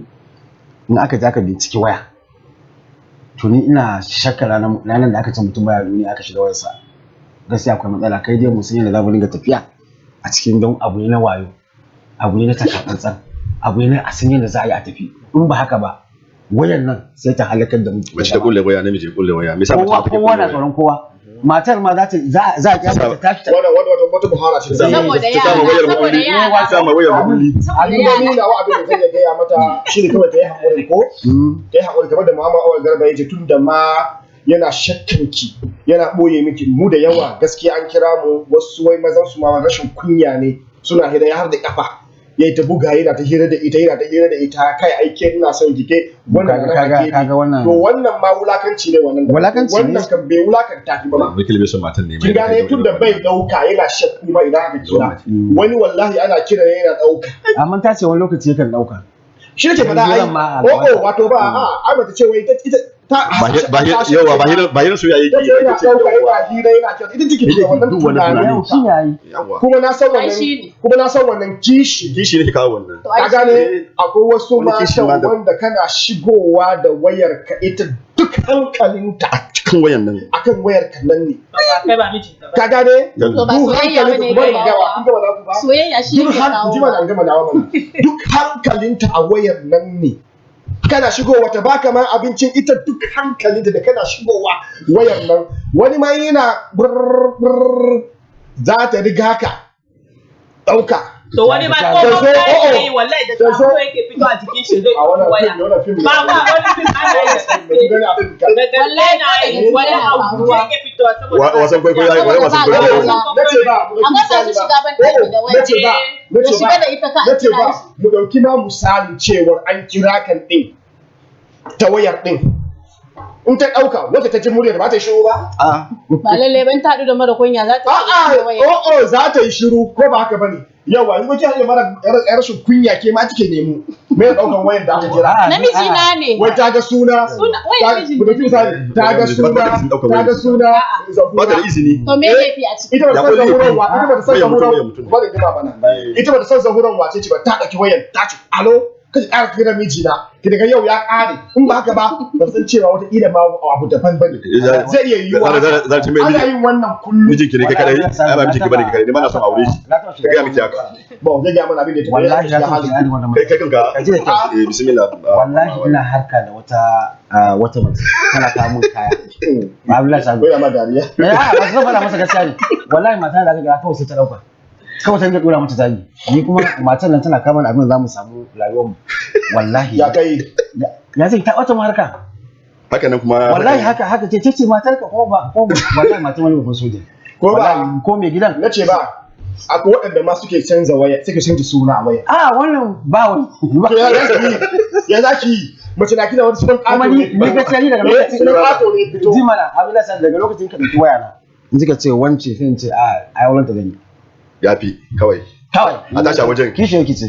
in aka je aka binciki waya to ni ina shakka ranar da aka ce mutum baya duniya aka shiga wayarsa gaskiya akwai matsala kai dai mu san yadda za mu dinga tafiya a cikin don abu ne na wayo abu ne na takatsantsan abu ne na a san yadda za a yi a tafi in ba haka ba wayan nan sai ta halakar da mu mace ta kulle waya namiji kulle waya me yasa mace ta kowa na tsoron kowa matar ma za a kyamata ta tashi wata buhara ce saboda yara sama wayar mulli abin da nuna wa abin da zai gaya mata shine kawai ta yi haƙuri ko ta yi haƙuri kamar da Muhammad Awal Garba yace tun da ma yana shakkanki yana ɓoye miki mu da yawa gaskiya an kira mu wasu wai mazan su ma rashin kunya ne suna hidaya har da kafa yayi ta buga yana ta hira da ita kai aike ina son jike wannan kaga wannan to wannan ma wulakanci ne wannan kan bai wulakanta ki ba wai kilbe son matan ne kin gane tun da bai dauka yana shakku ma idan aka kira wani wallahi ana kira yana dauka amma ta ce wani lokaci yakan dauka shi nake faɗa ai wato ba ai bata ce wai ita ba hira su yayi ki yana dauka yana hira yana kyau ita take da wannan tunanin shi yayi kuma na san wannan kishi ne kawo wannan ka gane akwai wasu mata wanda kana shigowa da wayar ka ita duk hankalinta a cikin wayan nan akan wayar ka nan ne kai ba miji ka gane to ba soyayya bane ga soyayya shi yake kawo duk hankalinta a wayar nan ne kana shigowa ta baka ma abincin ita duk hankalinta da kana shigowa wayar nan wani ma yana za ta riga ka ɗauka to wani ma ko ba yi wallahi da sako yake fito a cikin shi zai waya ba wani fim wallahi na yi wani abu yake fito saboda wasan kwaikwayo yayi wani wasan kwaikwayo nace ba amma ba su shiga ban daki da waje da shiga da ita ka nace ba mu dauki ma misali cewa an kira kan din ta wayar din in ta dauka wata ta ji muryar ba ta shiru ba ba lalle ban ta hadu da mara kunya za ta yi wayar za ta yi shiru ko ba haka bane yawa in kace ya mara rashin kunya ke ma kike nemo me daukan wayar da aka kira namiji na ne wai ta ga suna ta ga suna ba da izini to me yafi a ciki ita ba ta san zahuran wa ita ba ta san zahuran ba da gaba bana ita ba ta san zahuran wace ce ba ta dauki wayar ta ce alo kaji ƙara kira miji na ki daga yau ya ƙare in ba haka ba ba san cewa wata ƙila ma abu daban bane zai iya yiwuwa ana yin wannan kullum mijin ki ne kai kadai ai ba miji ki bane kai kadai ni ba na son aure shi ka ga miki haka ba zai ga mana abin da wallahi ya hali kai kanka bismillah wallahi ina harka da wata mace tana kawo mun kaya ba Allah sa goya ma dariya ba su fara masa gaskiya ne wallahi mata da ga kawai sai ta dauka kawai sai ga dora mata zagi ni kuma matan nan tana kama abin da zamu samu rayuwar mu wallahi ya kai ya zai ta wata marka haka nan kuma wallahi haka ce matar ka ko ba ko wallahi matan wani babban soja ko ba ko me gidan nace ba akwai waɗanda ma suke canza waya suke canza suna a waya wannan ba wani ya zaki mace na kina wani sunan kuma ni gaskiya ni daga lokacin sunan kato ne fito ji mana Abdullahi sai daga lokacin ka dauki waya na in kika ce wance sai in ce ai wannan ta gani yafi kawai a tashi a wajen kishi yake ce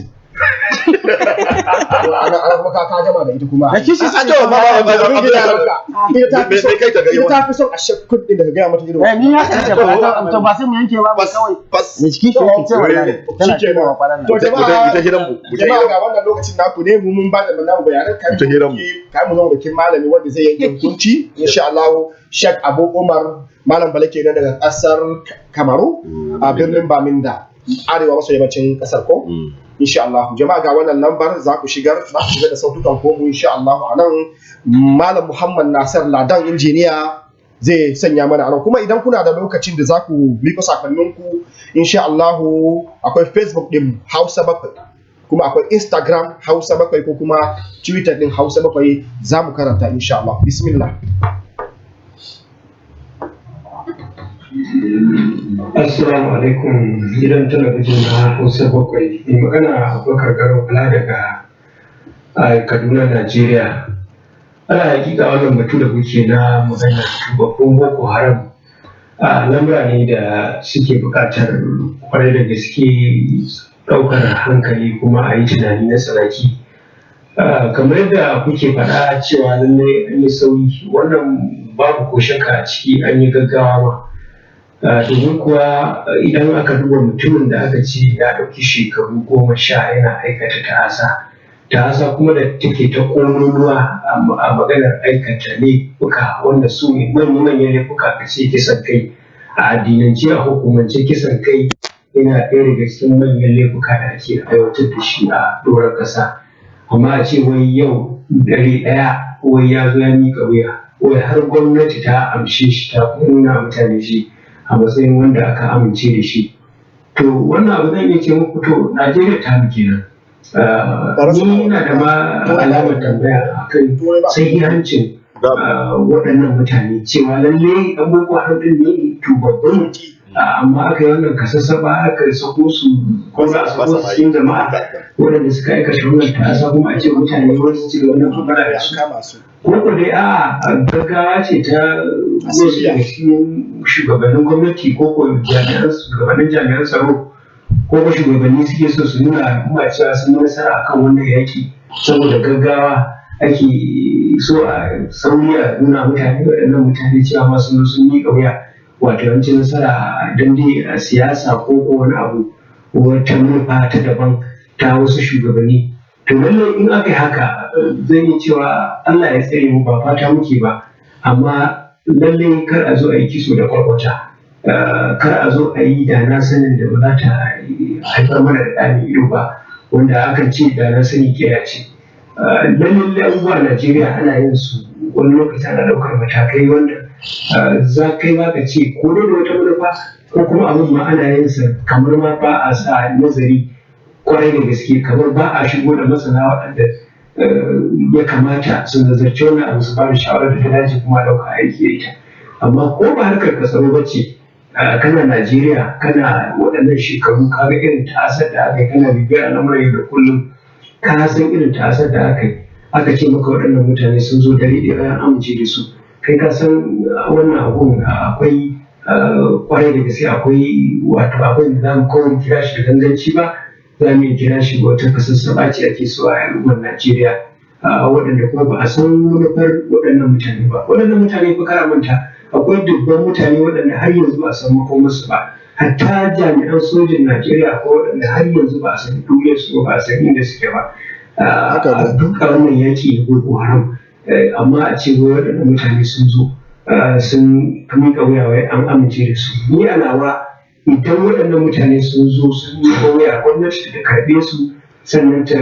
ana kuma ka gama da ita kuma da kishi a to ma ita ta fi son a shakkun din da ka gaya mata irin ni ya kace ba to ba sai mu yanke ba kawai ne cikin shi yake wallahi to jama'a ga wannan lokacin naku ne mu mun ba da namu bayanan kai mu zo da kin malami wanda zai yanke hukunci insha Allah Sheikh Abu Umar Malam Bala kenan daga kasar Kamaru a birnin Baminda arewa maso yammacin kasar ko insha Allah jama'a ga wannan lambar za ku shiga da sautukan ko mu insha Allah anan Malam Muhammad Nasir Ladan injiniya zai sanya mana anan kuma idan kuna da lokacin da za ku miko sakonninku insha Allah akwai Facebook din Hausa Bakwai kuma akwai Instagram Hausa Bakwai ko kuma Twitter din Hausa Bakwai za mu karanta insha Allah bismillah. Assalamu alaikum gidan talabijin na Hausa Bakwai. Mai magana Abubakar Garo Bala daga Kaduna, Najeriya. Ana hakika wannan batu da kuke na magana babban Boko Haram lamura ne da suke buƙatar kwarai da gaske ɗaukar hankali kuma a yi tunani na tsanaki. Kamar yadda kuke faɗa cewa lallai an yi sauyi, wannan babu ko shakka a ciki, an yi gaggawa ma. Domin kuwa idan aka duba mutumin da aka ce ya ɗauki shekaru 10 yana aikata ta'asa kuma da take ta ƙololuwa a maganar aikata laifuka wanda su ne manyan laifuka, ka ce kisan kai a addinance, a hukumance kisan kai yana ɗaya daga cikin manyan laifuka da ake aiwatar da shi a doron ƙasa. Amma a ce wai yau dare ɗaya wai ya zo ya miƙa wuya, wai har gwamnati ta amshe shi ta nuna mutane shi a matsayin wanda aka amince da shi. To wannan abu zan iya ce muku, to Najeriya ta mu kenan. Ni ina da ma alamar tambaya akan sahihancin waɗannan mutane, cewa lalle ɗan Boko Haram ɗin ne tubabbin, amma aka yi wannan kasassaba aka sako su ko za a sako su cikin jama'a waɗanda suka aikata wannan ta'asa, kuma a ce mutane wasu ci gaba da magana da su. Ko dai a gaggawa ce ta wasu daga cikin shugabannin gwamnati ko shugabannin jami'an tsaro ko shugabanni suke so su nuna al'umma cewa sun yi nasara akan wannan yaki, saboda gaggawa ake so a sauri a nuna waɗannan mutane cewa ma sun miƙa wuya, wato an ci nasara don dai a siyasa ko wani abu, wata manufa ta daban ta wasu shugabanni. To lallai in aka yi haka zan yi cewa Allah ya tsare mu, ba fata muke ba, amma lallai kar a zo a yi kiso da kwarkwata, kar a zo a yi da na sanin da ba za ta haifar mana da ɗani ido ba, wanda akan ce da na sani ke ce. Lallai abubuwa a Najeriya ana yin su wani lokaci, ana ɗaukar matakai wanda za kai ma ka ce ko da wata manufa, ko kuma abin ma ana yin sa kamar ma ba a sa nazari kwarai da gaske, kamar ba a shigo da masana waɗanda ya kamata su nazarci wannan abu, su ba da shawarar da ta dace kuma ɗauka aiki da ita. Amma ko ba harkar ka tsaro ba ce, kana Najeriya, kana waɗannan shekaru, ka ga irin ta'asar da aka yi, kana bibiyar al'amuran yau da kullum, ka san irin ta'asar da aka yi, aka ce maka waɗannan mutane sun zo dare ɗaya an amince da su. Kai ka san wannan abun akwai kwarai da gaske, akwai wato abin da za mu kawai kira shi da ganganci ba, za mu iya kira shi wata kasassaɓa ce ake so a al'ummar Najeriya, waɗanda kuma ba a san manufar waɗannan mutane ba. Waɗannan mutane fa kar manta akwai dubban mutane waɗanda har yanzu ba a san makomarsu ba, hatta jami'an sojin Najeriya akwai waɗanda har yanzu ba a san duniyarsu ba a san inda suke ba. Duk a wannan yaki da Boko Haram, amma a ce waɗannan mutane sun zo sun miƙa wuya wai an amince da su. Ni a nawa, idan waɗannan mutane sun zo sun miƙa wuya, gwamnati ta karɓe su sannan ta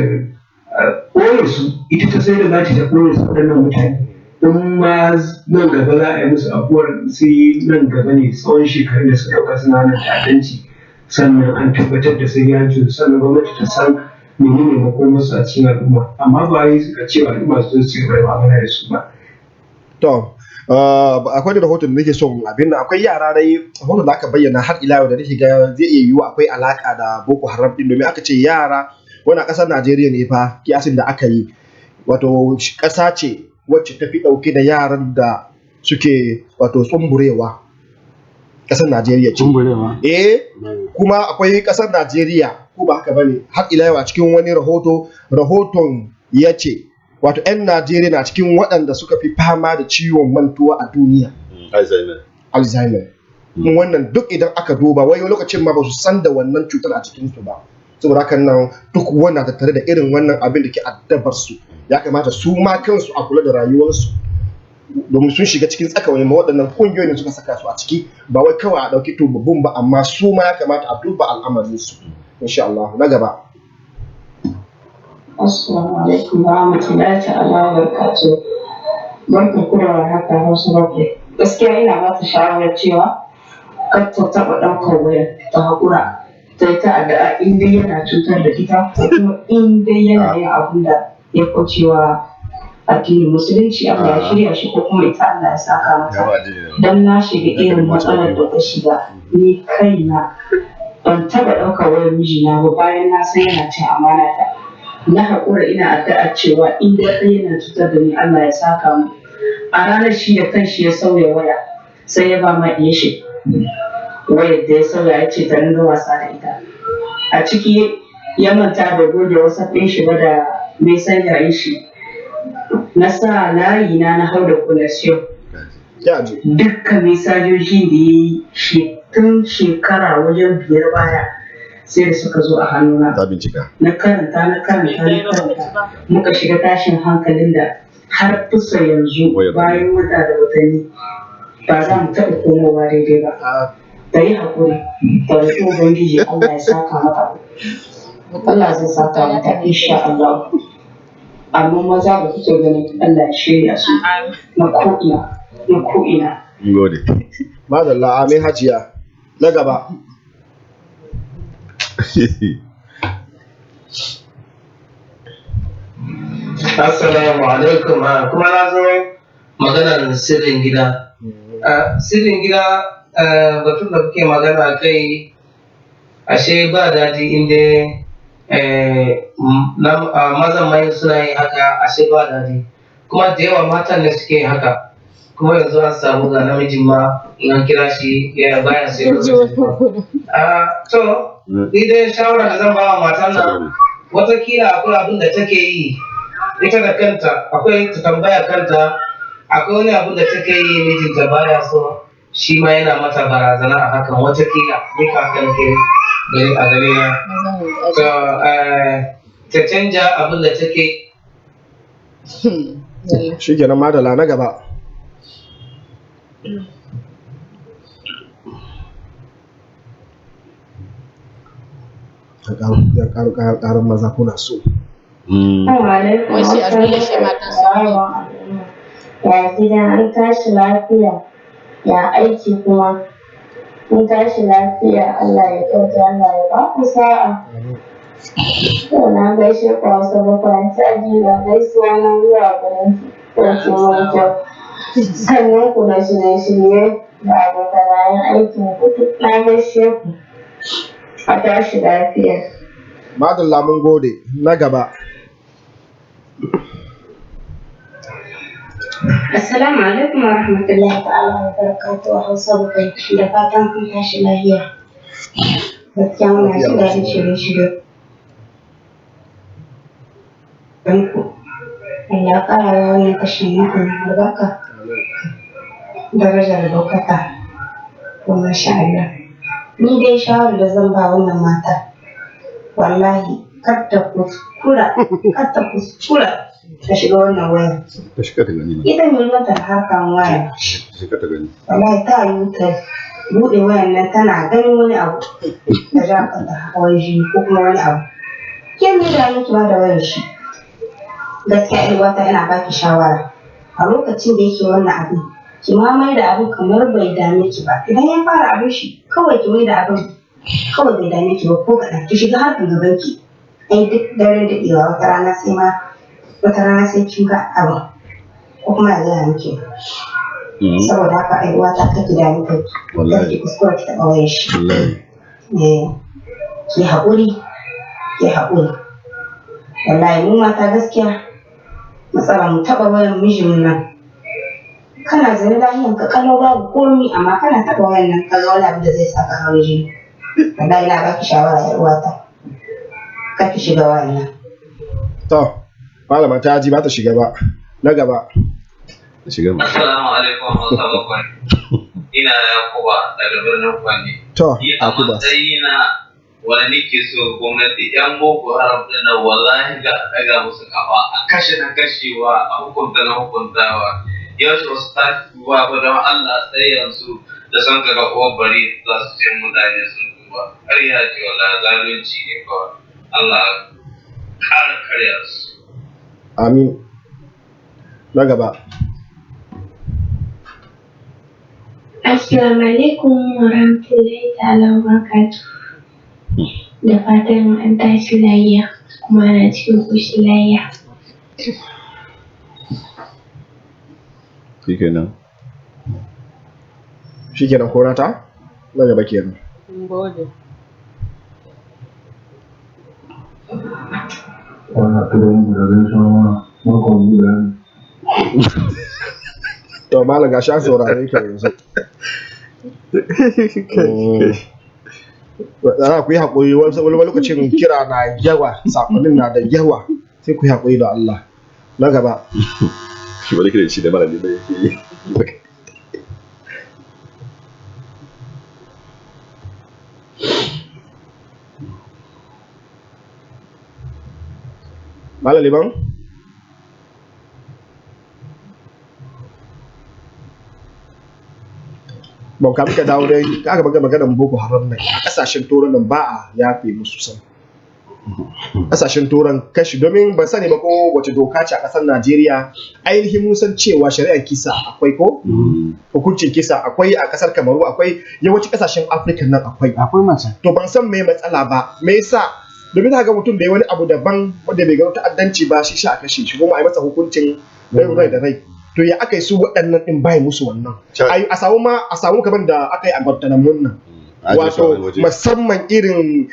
ɓoye su, ita ta sai da za ta ɓoye su waɗannan mutane. In ma nan gaba za a yi musu abuwar, sai nan gaba ne tsawon shekarun da suka ɗauka suna wannan ta'addanci, sannan an tabbatar da sai yancin, sannan gwamnati ta san menene makomarsu a cikin al'umma, amma ba yi suka ce al'umma su ci gaba da magana da su ba. To, akwai da rahoton da nake son abin nan, akwai yara dai rahoton da aka bayyana har ila yau da nake ga zai iya yiwu akwai alaka da Boko Haram din, domin aka ce yara wannan ƙasar Najeriya ne fa kiyasin da aka yi, wato ƙasa ce wacce ta fi ɗauke da yaran da suke wato tsumburewa. Ƙasar Najeriya ce. Tsumburewa? Kuma akwai ƙasar Najeriya ko ba haka bane har ila yau a cikin wani rahoton ya ce wato 'yan Najeriya na cikin waɗanda suka fi fama da ciwon mantuwa a duniya. Alzheimer. Wannan duk idan aka duba wai lokacin ma ba su san da wannan cutar a cikinsu ba. Saboda haka nan duk wannan tattare da irin wannan abin da ke addabar su ya kamata su ma kansu a kula da rayuwarsu domin sun shiga cikin tsakawai ma waɗannan ƙungiyoyin da suka saka su a ciki ba wai kawai a ɗauki tubabbun ba amma su ma ya kamata a duba al'amarinsu insha Allah. Na gaba. Assalamu alaikum wa rahmatullahi ta'ala wa barakatuh. Barka ku da warhaka Hausa Bakwai. Gaskiya ina ba ta shawarar cewa kar ta taɓa ɗaukar wayar ta haƙura ta yi ta addu'a in dai yana cutar da ita ko kuma in dai yana yin abin da ya kaucewa addinin musulunci Allah ya shirya shi ko kuma ita Allah ya saka mata. Dan na shiga irin matsalar da ta shiga ni kaina ban taɓa ɗaukar wayar mijina ba bayan na san yana cin amana ta. Na haƙura ina addu'a cewa in dai yana cutar da ni Allah ya saka mu. A ranar shi da kanshi ya sauya waya sai ya ba ma ɗiya shi wayar da ya sauya ya ce ta ringa wasa da ita. A ciki ya manta da goge wasa ɗin shi ba da messenger shi. Na sa layi na hau da connection. Dukkan mesajojin da ya yi tun shekara wajen 5 baya sai da suka zo a hannuna. Na karanta muka shiga tashin hankalin da har kusa yanzu bayan wata da watanni ba za mu taɓa komowa daidai ba. Da yi haƙuri da roƙi Ubangiji Allah ya saka mata. Allah zai saka mata insha Allah. Amma maza ba kuke ganin Allah ya shirya su na ko'ina. Gode. Madalla amin hajiya. Na gaba. Assalamu alaikum. Kuma na zo maganar sirrin gida. Sirrin gida batun da kuke magana kai ashe ba daɗi inda mazan mai suna yin haka ashe ba daɗi. Kuma da yawa matan ne suke haka. Kuma yanzu an samu ga namijin ma in an kira shi ya baya sai to ni dai shawara da zan ba wa matan nan watakila akwai abin da take yi ita da kanta akwai ta tambaya kanta akwai wani abin da take yi mijinta baya so shi ma yana mata barazana a hakan watakila ni kakan ke gani a gani na to ta canja abin da take shi kenan madala na gaba. Ya ƙarin maza kuna so. Wasu a dole shi matan sarewa. Ya gida an tashi lafiya ya aiki kuma an tashi lafiya Allah ya kyauta Allah ya ba ku sa'a. To na gaishe ku Hausa Bakwai ta ji da gaisuwa na zuwa gurin ɗauki mai kyau. Sannan ku da shirye-shirye da abokanayen aikin ku na gaishe ku. A tashi lafiya. Madalla mun gode. Na gaba. Assalamu alaikum wa rahmatullahi ta'ala wa barakatuhu Hausa Bakwai da fatan kun tashi lafiya. Gaskiya muna jin daɗin shirye-shirye. Danku, Allah ƙara wa wannan kashin muku albarka. Darajar ɗaukaka. To masha Allah. Ni dai shawarar da zan ba wannan mata. Wallahi, kar ta kuskura ta shiga wannan waya. Ta shiga ta gani. Ita ne mata harkan waya. Shiga ta gani. Wallahi ta yi ta buɗe wayan nan tana ganin wani abu ta ja ka ta hawan shi ko kuma wani abu. Ke me da miki ma da wayar shi? Gaskiya ƴar uwata ina baki shawara. A lokacin da yake wannan abin, ki ma mai da abin kamar bai dame ki ba. Idan ya fara abin shi, kawai ki mai da abin kawai bai dame ki ba ko kaɗan. Ki shiga harkar gaban ki. Ai duk daren daɗewa wata rana sai kin ga abin ko kuma ya gaya miki. Saboda haka ai uwata kake da ni kai. Wallahi ki kuskura ki taɓa wayar shi. Ki haƙuri. Wallahi mu mata gaskiya matsala mu taɓa wayar mijin nan. Kana zaune lafiyan ka kalau babu komi amma kana taɓa wayar nan ka ga wani abu da zai saka hawan jini. Wallahi ina baki shawara ƴar uwata. ka ki shiga wannan. To, malama ta ji ba ta shiga ba. Na gaba. Shiga ma. Assalamu alaikum warahmatullahi wabarakatuh. Ina Yakuba daga birnin Kwani. To, A matsayina wani nake so gwamnati yan boko haram din nan wallahi ga daga musu kafa a kashe na kashewa a hukunta na hukuntawa. Yau su wasu tafiwa ba don Allah sai yanzu da son kaga uwar bari za su ce mutane sun duba. Ƙarya ce wala zalunci ne kawai. Allah kare karya su. Amin. Na gaba. Assalamu alaikum wa rahmatullahi ta'ala wa barakatuh. Da fatan an tashi lafiya kuma ana cikin ƙoshin lafiya. Shikenan ko nata? Na gaba kenan. Gode. To malam ga sha saurare ka yanzu. Za ku yi haƙuri wani lokacin kira na yawa, saƙonin na da yawa, sai ku yi haƙuri da Allah. Na gaba. Shi wani kira shi da mara ne da yake yi. Malam Liman? Ban ka muka dawo dai aka baga maganar Boko Haram nan kasashen turan nan ba a yafe musu san. Kasashen turan kashi domin ban sani ba ko wace doka ce a kasar Najeriya ainihin mun san cewa shari'ar kisa akwai ko hukuncin kisa akwai a kasar Kamaru akwai yawancin kasashen Afirka nan akwai mace. To ban san me matsala ba me yasa domin haka mutum da ya wani abu daban wanda bai ga ta'addanci ba shi sha a kashe shi kuma a yi masa hukuncin rai da rai to ya aka yi su waɗannan ɗin bai musu wannan a samu kamar da aka yi a Guantanamo nan wato musamman irin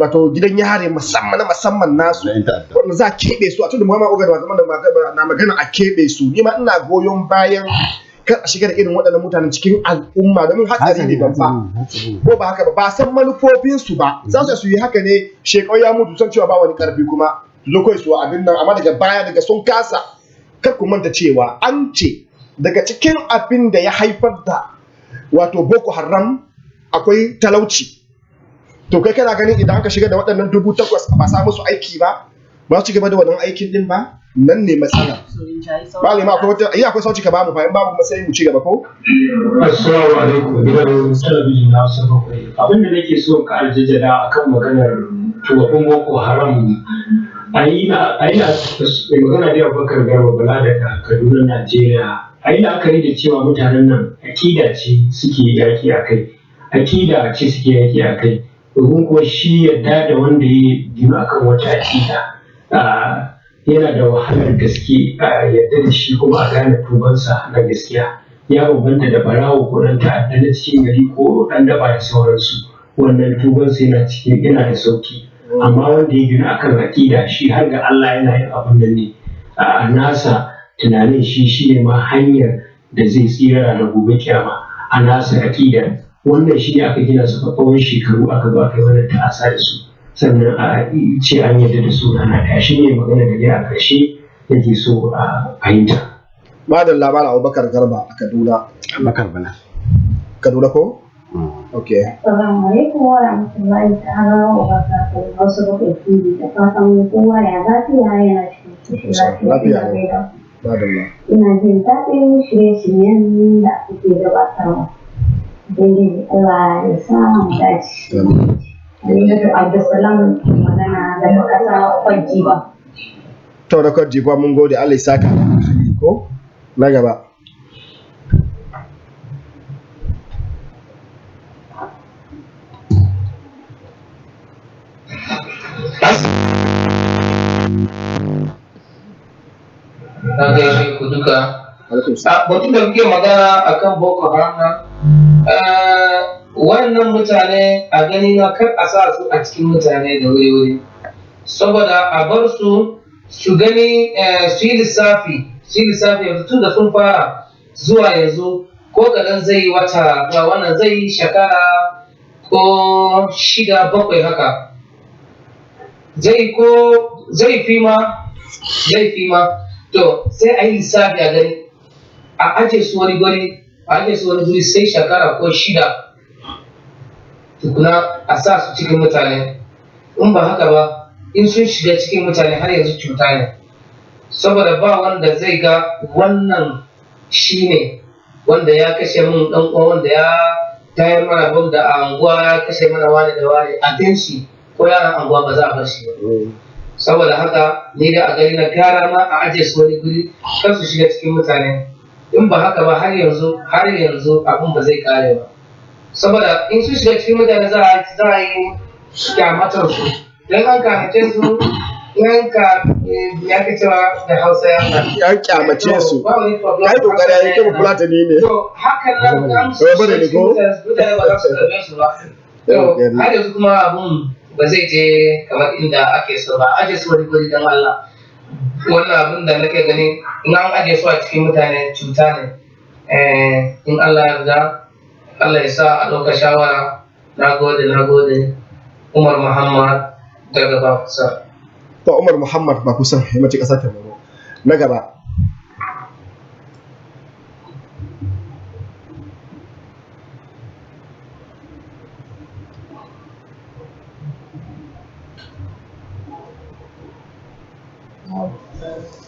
wato gidan yare musamman nasu wanda za a keɓe su a tunda Muhammad Ogar na magana a keɓe su ni ma ina goyon bayan kar a shigar irin waɗannan mutanen cikin al'umma domin hatsari ne babba ko ba haka ba san manufofinsu ba za su yi haka ne shekau ya mutu san cewa ba wani karfi kuma zo kai su abin nan amma daga baya daga sun kasa kar ku manta cewa an ce daga cikin abin da ya haifar da wato Boko Haram akwai talauci to kai kana ganin idan aka shiga da waɗannan 8,000 ba sa musu aiki ba ba su ci gaba da wannan aikin din ba nan ne matsala ba ne ma akwai wata akwai sauci ka ba mu fa in babu kuma sai mu ci gaba ko assalamu alaikum gidan talabijin na Hausa bakwai abin da nake so ka aljajjada akan maganar tuwafin Boko Haram a yi magana da Abubakar Garba Bala daga Kaduna Najeriya a yi la'akari da cewa mutanen nan akida ce suke yaki a kai akida ce suke yaki a kai domin kuwa shi yadda da wanda ya gina akan wata akida yana da wahalar gaske a yadda da shi kuma a gane tubansa na gaskiya ya bambanta da barawo ko dan ta'adda na cikin gari ko dan daba da sauransu wannan tubansa yana da sauki amma wanda ya gina akan aƙida shi har ga Allah yana yin abin da ne a nasa tunanin shi ne ma hanyar da zai tsira da gobe kiyama a nasa aƙidar wannan shi ne aka gina su tsawon shekaru aka zo aka yi wannan ta'asa da su sannan a ce an yarda da su ana ɗaya shi ne magana da ne a ƙarshe yake so a fahimta. Madan labarin Abubakar Garba a Kaduna. Abubakar Bala. Kaduna ko? Okay. Assalamu alaikum wa rahmatullahi ta'ala wa barakatuh. Hausa bakwai TV da fatan kowa ya lafiya yana cikin lafiya da ina jin daɗin shirye-shiryen da ake gabatarwa. Daidai Allah ya sa mu dace. Aminatu Abdulsalam magana daga ƙasa Kwanji ba. To da Kwanji ba mun gode Allah ya saka ko na gaba. Na gaishe ku duka. Batun da muke magana akan Boko Haram wannan mutane a gani na kar a sa su a cikin mutane da wuri-wuri. Saboda a bar su gani su yi lissafi yanzu tun da sun fara zuwa yanzu ko kaɗan zai yi wata wannan zai yi shekara ko 6-7 haka. zai fi ma to sai a yi lissafi a gani a aje su wani guri sai shekara ko 6 tukuna a sa su cikin mutane. In ba haka ba in sun shiga cikin mutane har yanzu cuta ne, saboda ba wanda zai ga wannan shine wanda ya kashe min dan uwa, wanda ya tayar mana bom da anguwa ya kashe mana wani da wani a ganshi ko yaran anguwa ba za a bar shi ba. Saboda haka ni da a gari na gara ma a aje su wani guri kar su shiga cikin mutane. In ba haka ba har yanzu abin ba zai kare ba, saboda in sun shiga cikin mutane za a yi kyamatar su, don an kyamace su ya ka cewa da Hausa ya kyamace su kai kokari ya kai kula ta ne to hakan nan su shiga cikin mutane ba za su karbe su ba. To har yanzu kuma abun ba zai je kamar inda ake so ba. Aje su wani guri don Allah. Wannan abin da nake gani in an aje su a cikin mutane cuta ne. In Allah ya yarda Allah ya sa a ɗauka shawara. Na gode. Umar Muhammad daga Bakusa. To Umar Muhammad Bakusa ya mace ƙasar Kamaru. Na gaba.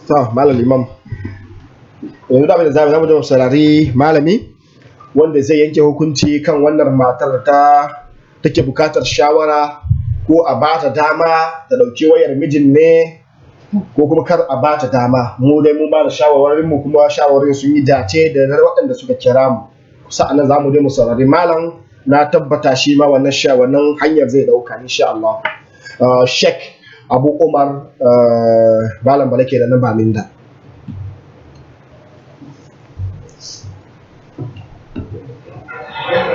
To Malam Imam. Yanzu da abin da zamu da saurari malami wanda zai yanke hukunci kan wannan matar ta take bukatar shawara ko a bata dama ta dauki wayar mijin ne ko kuma kar a bata dama. Mu dai mun ba da shawarwarin mu kuma shawarwarin sun yi dace da waɗanda suka kira mu. Sa'annan zamu dai mu saurari malam, na tabbata shi ma wannan hanyar zai dauka insha Allah. Sheikh Abu Umar malam Balake da nan ba minda.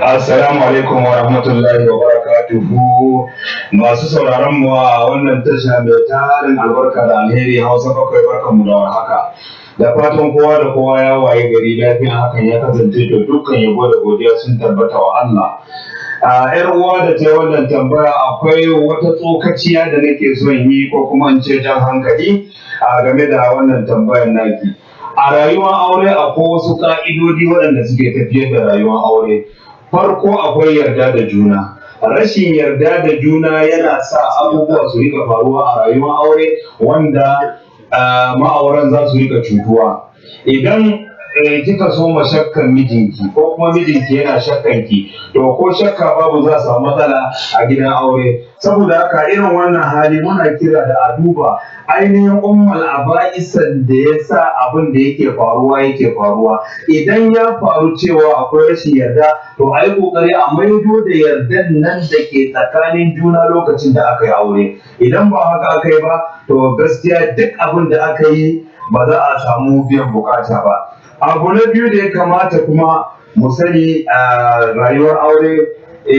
Assalamu alaikum wa rahmatullahi wa barakatuhu. Masu sauraron mu a wannan tasha mai tarin albarka da alheri Hausa bakwai, barkanmu da warhaka. Da fatan kowa da kowa ya waye gari lafiya, hakan ya kasance to dukkan yabo da godiya sun tabbata wa Allah. Yar uwa da ta wannan tambaya akwai wata tsokaciya da nake son yi ko kuma in ce jan hankali game da wannan tambayar naki. A rayuwar aure akwai wasu ka'idodi waɗanda suke tafiyar da rayuwar aure. Farko akwai yarda da juna. Rashin yarda da juna yana sa abubuwa su rika faruwa a rayuwar aure wanda ma'auran za su rika cutuwa. Idan kika so ma shakkan mijinki ko kuma mijinki yana shakkanki, to ko shakka babu za samu matsala a gidan aure. Saboda haka irin wannan hali muna kira da a duba ainihin ummal aba'isan da ya sa abin da yake faruwa. Idan ya faru cewa akwai rashin yarda, to a yi kokari a maido da yardan nan da ke tsakanin juna lokacin da aka yi aure. Idan ba haka aka yi ba, to gaskiya duk abin da aka yi ba za a samu biyan bukata ba. Abu na biyu da ya kamata kuma mu sani a rayuwar aure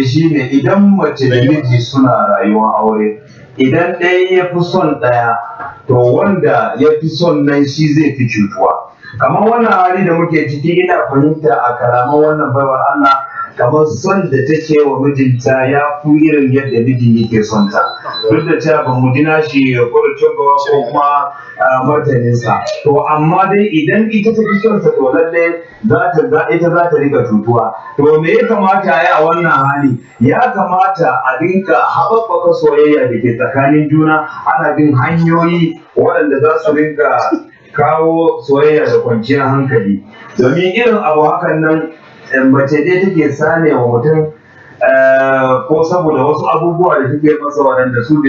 shine idan mace da miji suna rayuwar aure, idan ɗaya ya fi son ɗaya, to wanda ya fi son nan shi zai fi cutuwa. Kamar wannan hali da muke ciki, ina fahimta a kalaman wannan baiwar Allah kamar son da take wa mijinta ya fi irin yadda mijin yake son ta, duk da cewa ba mu ji nashi furucin ba ko kuma martaninsa. To amma dai idan ita ta fi son sa, to lalle ita za ta rika cutuwa. To me ya kamata a yi a wannan hali? Ya kamata a dinka haɓaɓɓaka soyayya da ke tsakanin juna, ana bin hanyoyi waɗanda za su rinka kawo soyayya da kwanciyar hankali. Domin irin abu hakan nan mace dai take sane wa mutum ko saboda wasu abubuwa da take masa waɗanda su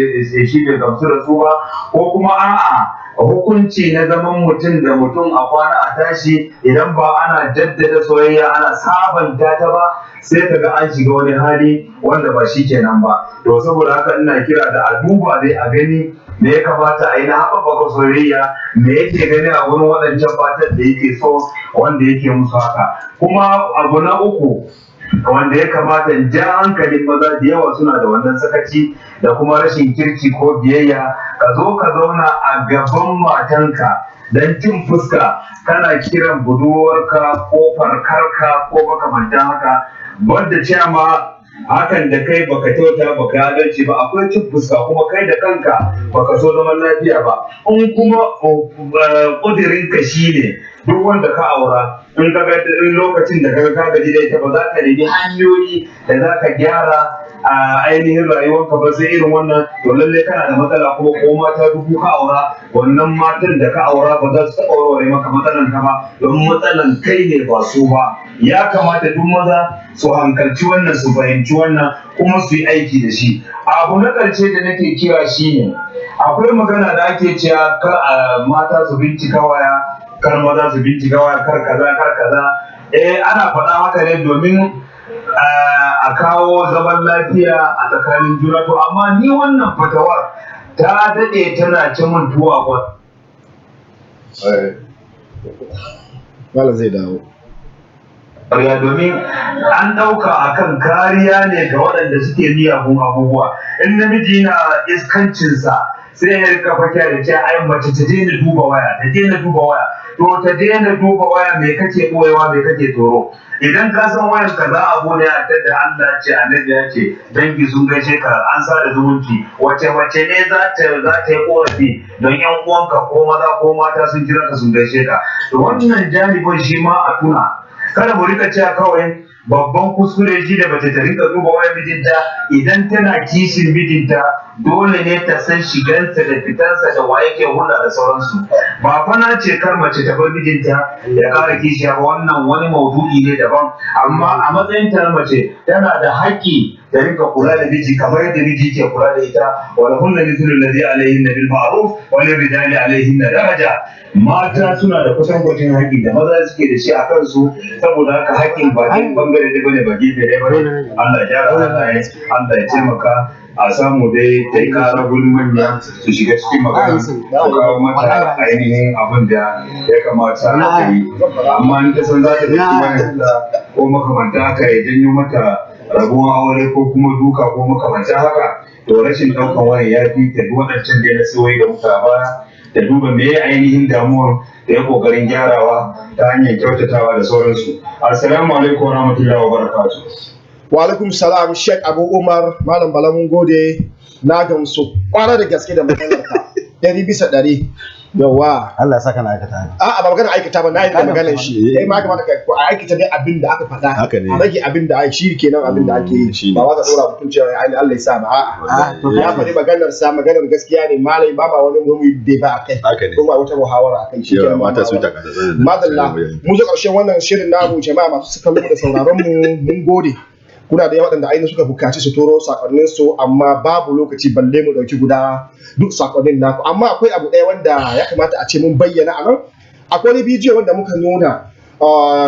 shi bai gamsu da su ba, ko kuma a'a hukunci na zaman mutum da mutum a kwana a tashi, idan ba ana jaddada soyayya ana sabanta ta ba, sai ka ga an shiga wani hali wanda ba shi kenan ba. To saboda haka ina kira da a duba dai a gani me ya kamata a yi na haɓaka soyayya, me yake gani a wurin waɗancan fatan da yake so wanda yake musu haka. Kuma abu na uku wanda ya kamata in ja hankalin maza da yawa suna da wannan sakaci da kuma rashin kirki ko biyayya, ka zo ka zauna a gaban matanka dan cin fuska kana kiran budurwarka ko farkarka ko makamantan haka, wanda cewa ma hakan da kai baka kyauta baka adalci ba, akwai cin fuska kuma kai da kanka baka so zaman lafiya ba. In kuma kudirin ka shine duk wanda ka aura in ka ga lokacin da ka gaji da ita ba za ka nemi hanyoyi da za ka gyara a ainihin rayuwarka ba sai irin wannan, to lalle kana da matsala. Kuma ko mata dubu ka aura, wannan matan da ka aura ba za su taɓa warware maka matsalan ka ba, don matsalan kai ne ba su ba. Ya kamata duk maza su hankalci wannan, su fahimci wannan, kuma su yi aiki da shi. Abu na ƙarshe da nake kira shine akwai magana da ake cewa kar mata su bincika waya, kar maza su bincika waya, kar kaza. Ana faɗa haka ne domin a kawo zaman lafiya a tsakanin juna. To amma ni wannan fatawar ta daɗe tana ci min tuwa kwa. Wala zai dawo. Domin an ɗauka akan kariya ne ga waɗanda suke miyagun abubuwa. In namiji na iskancinsa sai ya rika fakiya da cewa ai mace ta daina duba waya, ta daina duba waya. To ta daina duba waya, me kake ɓoyewa, me kake tsoro? Idan ka san wayar ka za a bude a da Allah ce, annabi ya ce, dangi sun gaishe ka, an sada zumunci, wace ne za ta yi korafi don yan uwanka ko maza ko mata sun kira ka sun gaishe ka. To wannan janibin shi ma a tuna. Kada mu rika cewa kawai babban kuskure shi da mace ta rika duba wayar mijinta. Idan tana kishin mijinta, dole ne ta san shigansa da fitansa da wa yake hulɗa da sauransu. Ba fa na ce kar mace ta bar mijinta ya ƙara kishiya ba, wannan wani maudu'i ne daban. Amma a matsayin ta na mace tana da haƙƙi ta rika kula da miji kamar yadda miji ke kula da ita. Wa lahunna mithlu alladhi alayhinna bil ma'ruf wa lirrijali alayhinna daraja. Mata suna da kusankwacin haƙƙi da maza suke da shi a kansu, saboda haka haƙƙin ba ɗin bangare da bane, ba gefe ɗaya bane. Allah ya gyara halaye, Allah ya taimaka a samu dai ta yi ƙara gurin manya su shiga cikin magana su kawo mata ainihin abin da ya kamata a yi. Amma in ta san za ta fi wayarta ko makamanta haka ya janyo mata rabuwar aure ko kuma duka ko makamanta haka, to rashin ɗaukan wayan ya fi ta waɗancan da ya nasihohi da muka baya, da duba me ainihin damuwar da ya ƙoƙarin gyarawa ta hanyar kyautatawa da sauransu. Assalamu alaikum wa rahmatullahi wa barakatuh. Wa alaikum salam Sheikh Abu Umar, Malam Bala mun gode, na gamsu kwana da gaske da maganarka 100%. Yawa Allah saka na aikata. A'a ba magana aikata ba, na yi maganar shi. Kai ma kamata ka aikata dai abin da aka faɗa. A rage abin da shi kenan abin da ake yi. Ba wata dora mutum cewa ai Allah ya sa ba. A'a. Ya faɗi maganar sa, maganar gaskiya ne, malai ba wani mummi da ba akai. Kuma wata muhawara akai shi kenan. Mata sun taka da zanen. Madalla. Mu zo ƙarshen wannan shirin namu, jama'a masu suka da sauraron mu, mun gode. Kuna da yawa waɗanda ainihin suka bukaci su turo sakonnin su, amma babu lokaci balle mu dauki guda duk sakonnin naku. Amma akwai abu ɗaya wanda ya kamata a ce mun bayyana a nan. Akwai wani bidiyo wanda muka nuna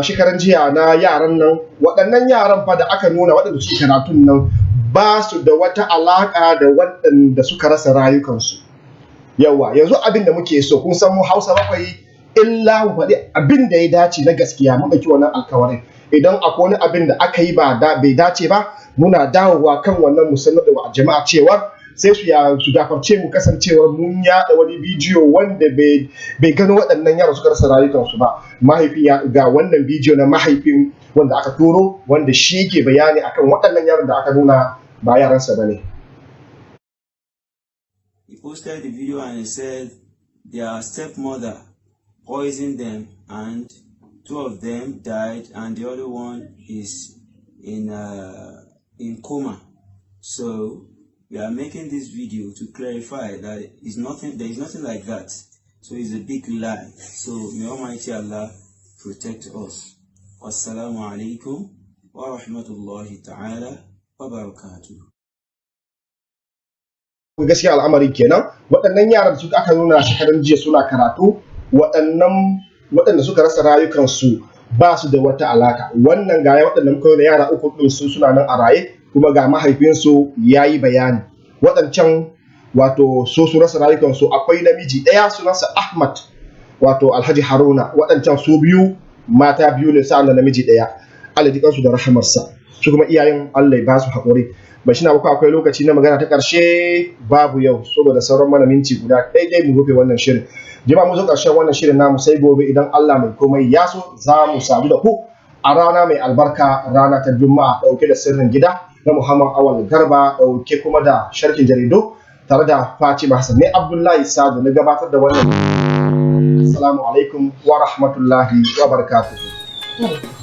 shekaran jiya na yaran nan. Waɗannan yaran fa da aka nuna waɗanda suke karatun nan ba su da wata alaƙa da waɗanda suka rasa rayukansu. Yawa yanzu abin da muke so, kun san mu Hausa bakwai illa mu faɗi abin da ya dace na gaskiya, mu ɗauki wannan alkawarin. Idan akwai wani abin da aka yi bai dace ba, muna dawowa kan wannan musamman da jama'a cewa sai su gafarce mu, kasancewar mun yaɗa wani bidiyo wanda bai gano waɗannan yaran suka rasa rayukansu ba. Mahaifin ga wannan bidiyo na mahaifin wanda aka turo, wanda shi ke bayani akan waɗannan yaran da aka nuna ba yaransa ba ne. He posted the video and he said their stepmother poisoned them and 2 of them died and the other one is in coma. So we are making this video to clarify that there is nothing like that. So it's a big lie. So may Almighty Allah protect us. Wassalamu alaikum wa rahmatullahi ta'ala wa barakatuh. Gaskiya al'amarin kenan, waɗannan yaran da suka aka nuna shekaran jiya suna karatu, waɗanda suka rasa rayukansu ba su da wata alaka. Wannan ga waɗanda muka yi yara uku ɗin su suna nan a raye, kuma ga mahaifinsu ya yi bayani. Waɗancan wato su rasa rayukansu, akwai namiji ɗaya sunansa Ahmad, wato Alhaji Haruna. Waɗancan su biyu, mata biyu ne, sa'an da namiji ɗaya. Allah ji kansu da rahamarsa, su kuma iyayen Allah ya ba su haƙuri. Ba shi na muku akwai lokaci na magana ta ƙarshe babu yau, saboda sauran mana minti guda ɗaya mu rufe wannan shirin. Jama'a mu zo ƙarshen wannan shirin namu, sai gobe idan Allah mai komai ya so za mu sadu da ku a rana mai albarka, rana ta Juma'a, ɗauke da sirrin gida. na Muhammad Awal Garba dauke kuma da sharhin jaridu tare da Fatima Hassan ne Abdullahi Sadu na gabatar da wannan. Assalamu alaikum wa rahmatullahi wa barakatuhu.